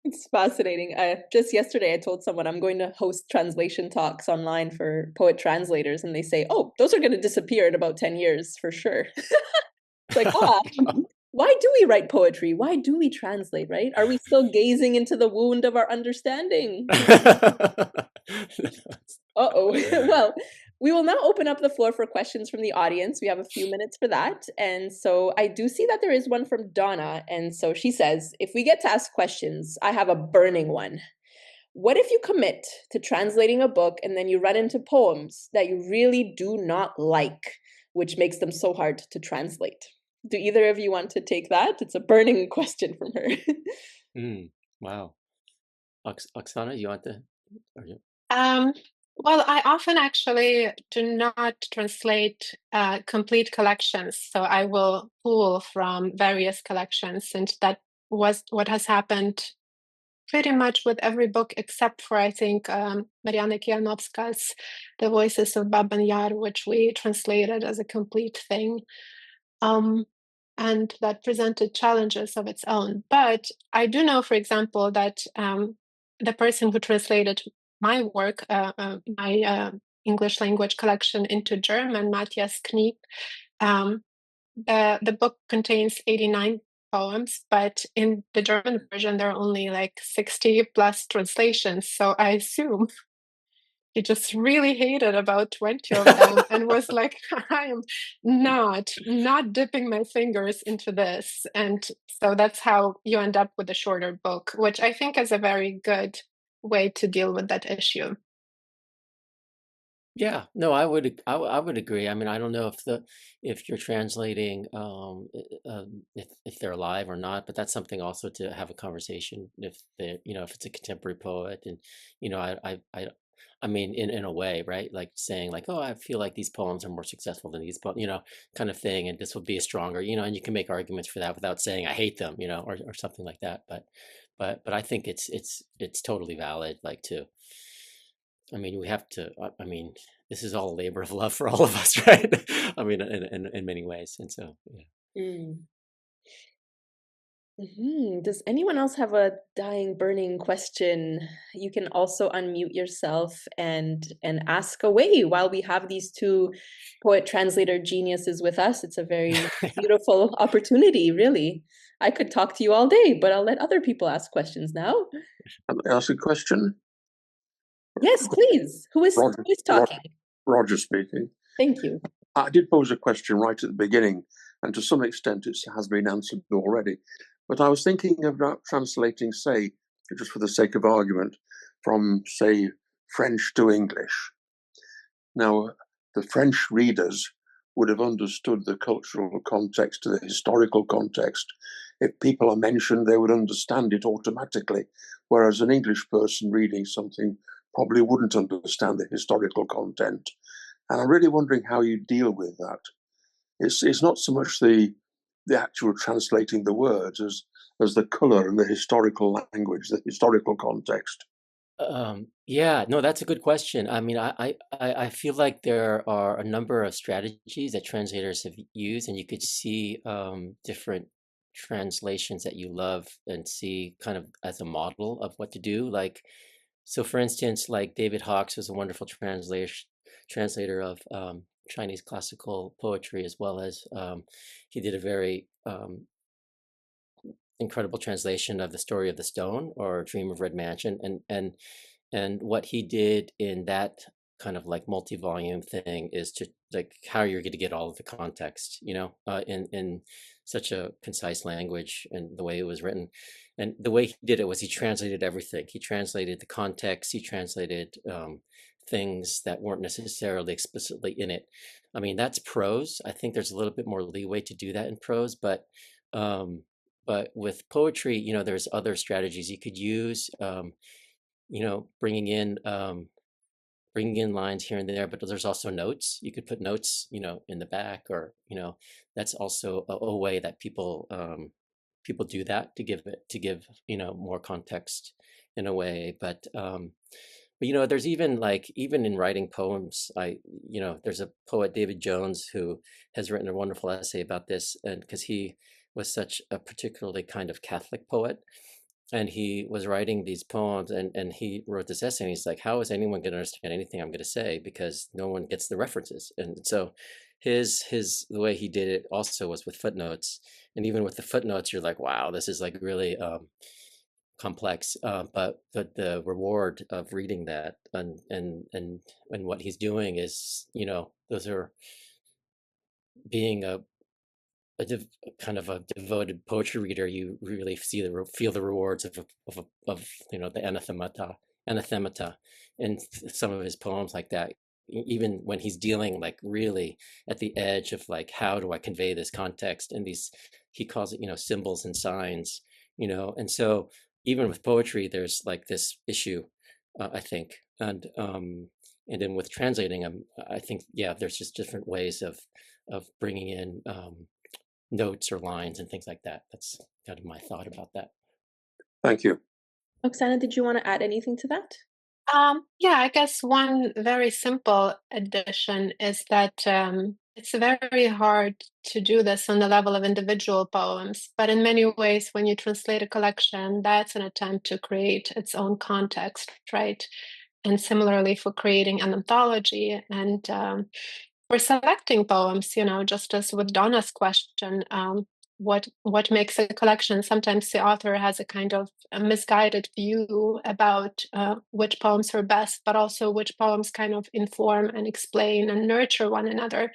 It's fascinating. Just yesterday, I told someone I'm going to host translation talks online for poet translators, and they say, "Oh, those are going to disappear in about 10 years for sure." It's like, why do we write poetry? Why do we translate, right? Are we still gazing into the wound of our understanding? Uh-oh. Well, we will now open up the floor for questions from the audience. We have a few minutes for that. And so I do see that there is one from Donna. And so she says, if we get to ask questions, I have a burning one. What if you commit to translating a book and then you run into poems that you really do not like, which makes them so hard to translate? Do either of you want to take that? It's a burning question from her. Wow. Oksana, you want to? Um, well, I often actually do not translate complete collections, so I will pull from various collections, and that was what has happened pretty much with every book except for, I think, Mariana Kianovska's The Voices of Baban Yar, which we translated as a complete thing. And that presented challenges of its own. But I do know, for example, that the person who translated my work, my English language collection into German, Matthias Kniep, the book contains 89 poems, but in the German version, there are only like 60 plus translations. So I assume he just really hated about 20 of them and was like, I am not dipping my fingers into this. And so that's how you end up with a shorter book, which I think is a very good way to deal with that issue. Yeah, no, I would agree. I mean, I don't know if you're translating if they're alive or not, but that's something also to have a conversation if they if it's a contemporary poet and I mean in a way, right? Like saying like, oh, I feel like these poems are more successful than these kind of thing, and this would be a stronger, and you can make arguments for that without saying I hate them, or something like that. But I think it's totally valid, like to. I mean, we have to. I mean, this is all a labor of love for all of us, right? I mean, in many ways, and so yeah. Does anyone else have a dying, burning question? You can also unmute yourself and ask away while we have these two poet translator geniuses with us. It's a very beautiful opportunity, really. I could talk to you all day, but I'll let other people ask questions now. Can I ask a question? Yes, please. Who is talking? Roger speaking. Thank you. I did pose a question right at the beginning, and to some extent it has been answered already. But I was thinking about translating, say, just for the sake of argument, from, say, French to English. Now, the French readers would have understood the cultural context, the historical context. If people are mentioned, they would understand it automatically, whereas an English person reading something probably wouldn't understand the historical content. And I'm really wondering how you deal with that. It's not so much the actual translating the words as the color and the historical language, the historical context. Yeah, no, that's a good question. I mean, I feel like there are a number of strategies that translators have used, and you could see different translations that you love and see kind of as a model of what to do. Like, so for instance, like David Hawkes was a wonderful translator of Chinese classical poetry, as well as he did a very incredible translation of The Story of the Stone or Dream of Red Mansion, and what he did in that kind of like multi-volume thing is to like how you're going to get all of the context, in such a concise language and the way it was written. And the way he did it was he translated everything. He translated the context. He translated things that weren't necessarily explicitly in it. I mean, that's prose. I think there's a little bit more leeway to do that in prose, but with poetry, there's other strategies you could use. Bringing in lines here and there, but there's also notes. You could put notes, in the back, or that's also a way that people do that to give more context in a way. But there's even in writing poems, there's a poet, David Jones, who has written a wonderful essay about this, and because he was such a particularly kind of Catholic poet. And he was writing these poems, and he wrote this essay, and he's like, how is anyone going to understand anything I'm going to say, because no one gets the references? And so the way he did it also was with footnotes. And even with the footnotes, you're like, wow, this is like really complex, but the reward of reading that and what he's doing is, those are being a kind of a devoted poetry reader. You really feel the rewards of the anathemata in some of his poems like that. Even when he's dealing like really at the edge of like, how do I convey this context, and these, he calls it, symbols and signs, and so even with poetry, there's like this issue, I think, and then with translating, I think, yeah, there's just different ways of bringing in notes or lines and things like that. That's kind of my thought about that. Thank you. Oksana, did you want to add anything to that? Yeah, I guess one very simple addition is that it's very hard to do this on the level of individual poems, but in many ways, when you translate a collection, that's an attempt to create its own context, right? And similarly for creating an anthology and for selecting poems, just as with Donna's question, what makes a collection? Sometimes the author has a kind of a misguided view about which poems are best, but also which poems kind of inform and explain and nurture one another.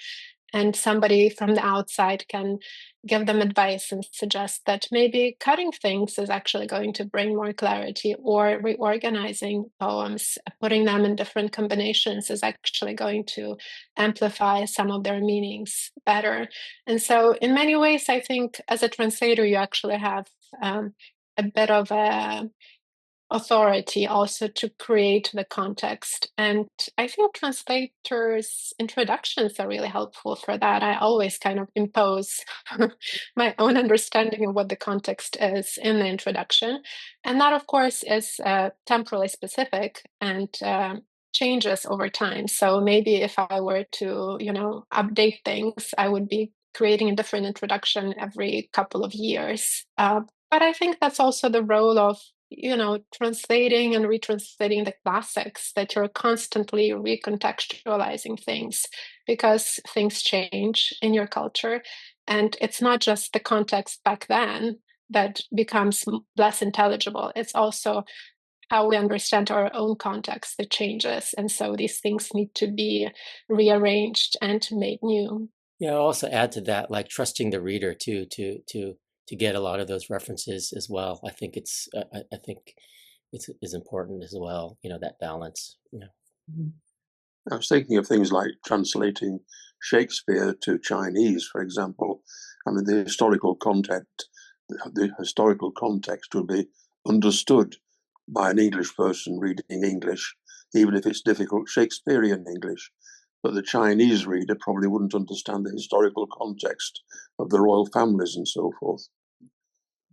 And somebody from the outside can give them advice and suggest that maybe cutting things is actually going to bring more clarity, or reorganizing poems, putting them in different combinations is actually going to amplify some of their meanings better. And so in many ways, I think as a translator, you actually have a bit of a authority also to create the context. And I think translators' introductions are really helpful for that. I always kind of impose my own understanding of what the context is in the introduction. And that, of course, is temporally specific and changes over time. So maybe if I were to, update things, I would be creating a different introduction every couple of years. But I think that's also the role of translating and retranslating the classics, that you're constantly recontextualizing things because things change in your culture. And it's not just the context back then that becomes less intelligible. It's also how we understand our own context that changes. And so these things need to be rearranged and made new. Yeah, I'll also add to that, like trusting the reader to get a lot of those references as well. I think I think it's is important as well. That balance. I was thinking of things like translating Shakespeare to Chinese, for example. I mean, the historical context will be understood by an English person reading English, even if it's difficult Shakespearean English. But the Chinese reader probably wouldn't understand the historical context of the royal families and so forth.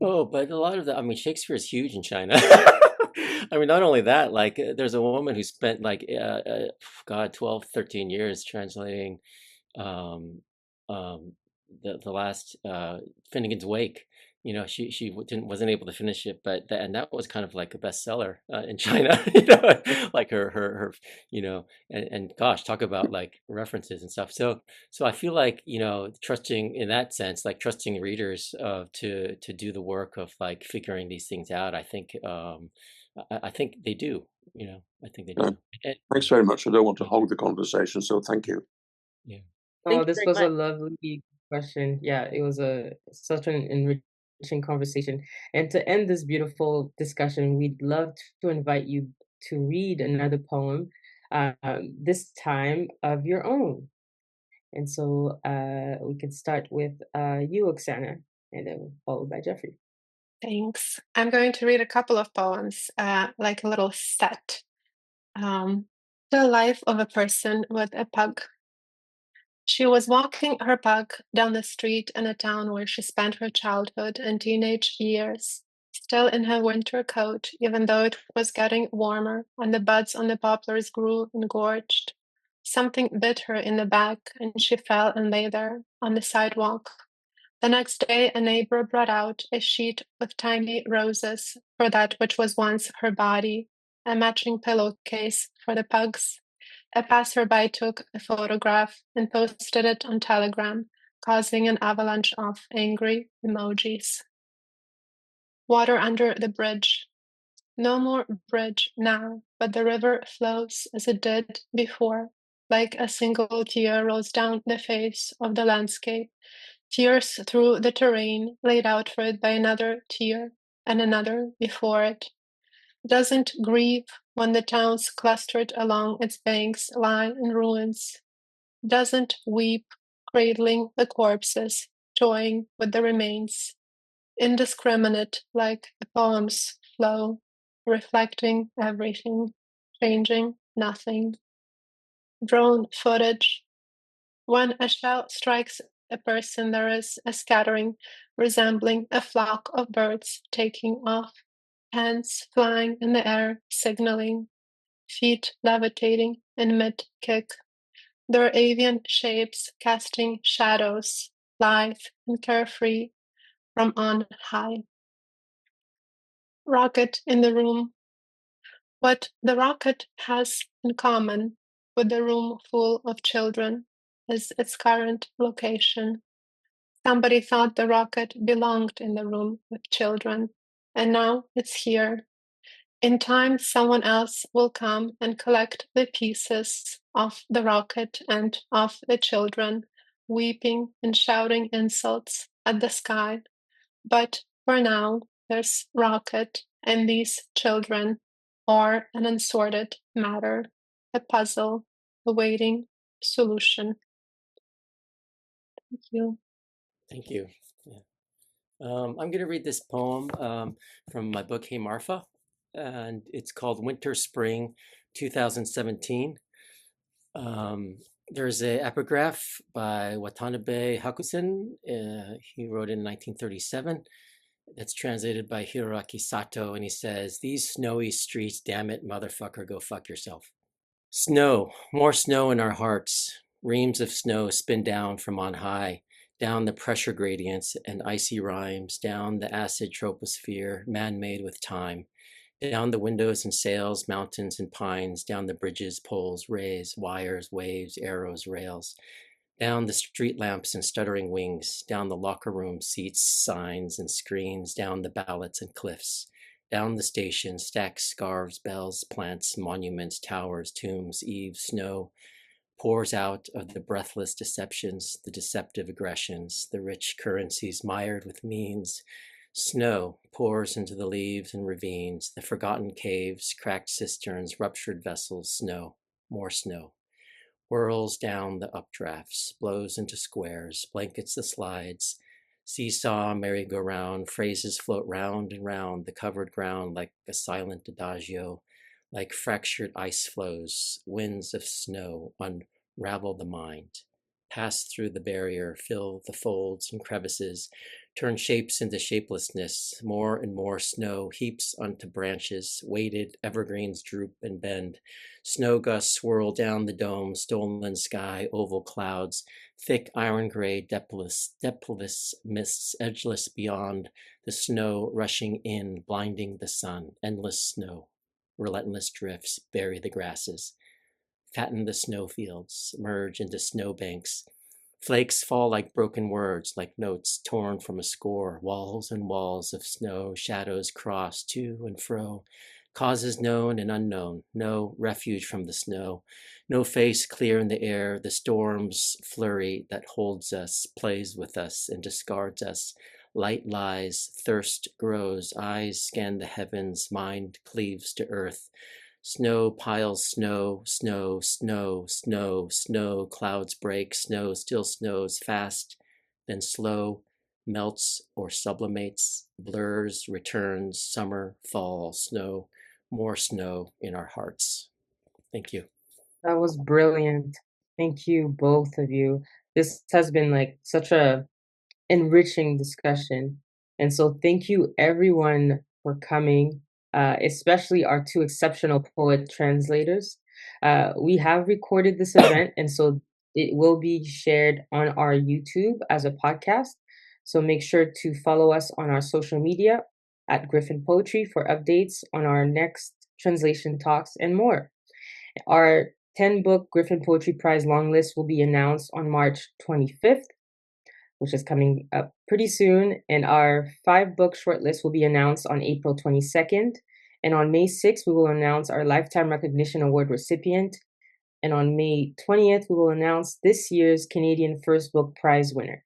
Oh, but a lot of I mean, Shakespeare is huge in China. I mean, not only that, like there's a woman who spent like, God, 12, 13 years translating um, the last Finnegan's Wake. She wasn't able to finish it, but and that was kind of like a bestseller in China. Like her and gosh, talk about like references and stuff. So I feel like trusting in that sense, like trusting readers to do the work of like figuring these things out. I think I think they do. I think they do. Thanks very much. I don't want to hog the conversation, so thank you. Yeah. Oh, this was a lovely question. Yeah, it was such an enriching conversation. And to end this beautiful discussion, we'd love to invite you to read another poem, this time of your own. And so we can start with you, Oksana, and then followed by Jeffrey. Thanks. I'm going to read a couple of poems, like a little set. The life of a person with a pug. She was walking her pug down the street in a town where she spent her childhood and teenage years, still in her winter coat, even though it was getting warmer and the buds on the poplars grew engorged. Something bit her in the back, and she fell and lay there on the sidewalk. The next day, a neighbor brought out a sheet with tiny roses for that which was once her body, a matching pillowcase for the pugs. A passerby took a photograph and posted it on Telegram, causing an avalanche of angry emojis. Water under the bridge. No more bridge now, but the river flows as it did before, like a single tear rolls down the face of the landscape, tears through the terrain laid out for it by another tear and another before it. Doesn't grieve when the towns clustered along its banks lie in ruins. Doesn't weep, cradling the corpses, toying with the remains. Indiscriminate like the poem's flow, reflecting everything, changing nothing. Drone footage. When a shell strikes a person, there is a scattering resembling a flock of birds taking off, hands flying in the air, signaling, feet levitating in mid-kick. Their avian shapes casting shadows, lithe and carefree from on high. Rocket in the room. What the rocket has in common with the room full of children is its current location. Somebody thought the rocket belonged in the room with children, and now it's here. In time, someone else will come and collect the pieces of the rocket and of the children, weeping and shouting insults at the sky. But for now, there's rocket and these children are an unsorted matter, a puzzle awaiting solution. Thank you. Thank you. Yeah. I'm going to read this poem from my book, Hey Marfa, and it's called Winter Spring 2017. There's an epigraph by Watanabe Hakusen. He wrote in 1937. That's translated by Hiroaki Sato, and he says, "These snowy streets, damn it, motherfucker, go fuck yourself." Snow, more snow in our hearts. Reams of snow spin down from on high, down the pressure gradients and icy rhymes, down the acid troposphere, man-made with time, down the windows and sails, mountains and pines, down the bridges, poles, rays, wires, waves, arrows, rails, down the street lamps and stuttering wings, down the locker room seats, signs and screens, down the ballots and cliffs, down the station, stacks, scarves, bells, plants, monuments, towers, tombs, eaves, snow pours out of the breathless deceptions, the deceptive aggressions, the rich currencies mired with means. Snow pours into the leaves and ravines, the forgotten caves, cracked cisterns, ruptured vessels, snow, more snow. Whirls down the updrafts, blows into squares, blankets the slides, seesaw, merry-go-round, phrases float round and round the covered ground like a silent adagio, like fractured ice flows, winds of snow unravel the mind, pass through the barrier, fill the folds and crevices, turn shapes into shapelessness, more and more snow heaps onto branches, weighted evergreens droop and bend, snow gusts swirl down the dome, stolen sky, oval clouds, thick iron gray, depthless mists, edgeless beyond, the snow rushing in, blinding the sun, endless snow, relentless drifts bury the grasses, fatten the snowfields, merge into snowbanks. Flakes fall like broken words, like notes torn from a score, walls and walls of snow, shadows cross to and fro, causes known and unknown, no refuge from the snow, no face clear in the air, the storm's flurry that holds us, plays with us, and discards us. Light lies, thirst grows, eyes scan the heavens, mind cleaves to earth. Snow piles snow, snow, snow, snow, snow, clouds break, snow still snows fast, then slow, melts or sublimates, blurs, returns, summer, fall, snow, more snow in our hearts. Thank you. That was brilliant. Thank you, both of you. This has been like such a enriching discussion. And so thank you everyone for coming, especially our two exceptional poet translators. We have recorded this event, and so it will be shared on our YouTube as a podcast. So make sure to follow us on our social media at Griffin Poetry for updates on our next translation talks and more. Our 10-book Griffin Poetry Prize long list will be announced on March 25th, which is coming up pretty soon. And our 5-book shortlist will be announced on April 22nd. And on May 6th, we will announce our Lifetime Recognition Award recipient. And on May 20th, we will announce this year's Canadian First Book Prize winner.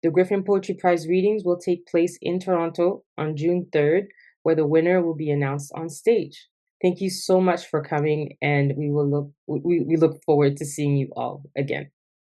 The Griffin Poetry Prize readings will take place in Toronto on June 3rd, where the winner will be announced on stage. Thank you so much for coming, and we look forward to seeing you all again.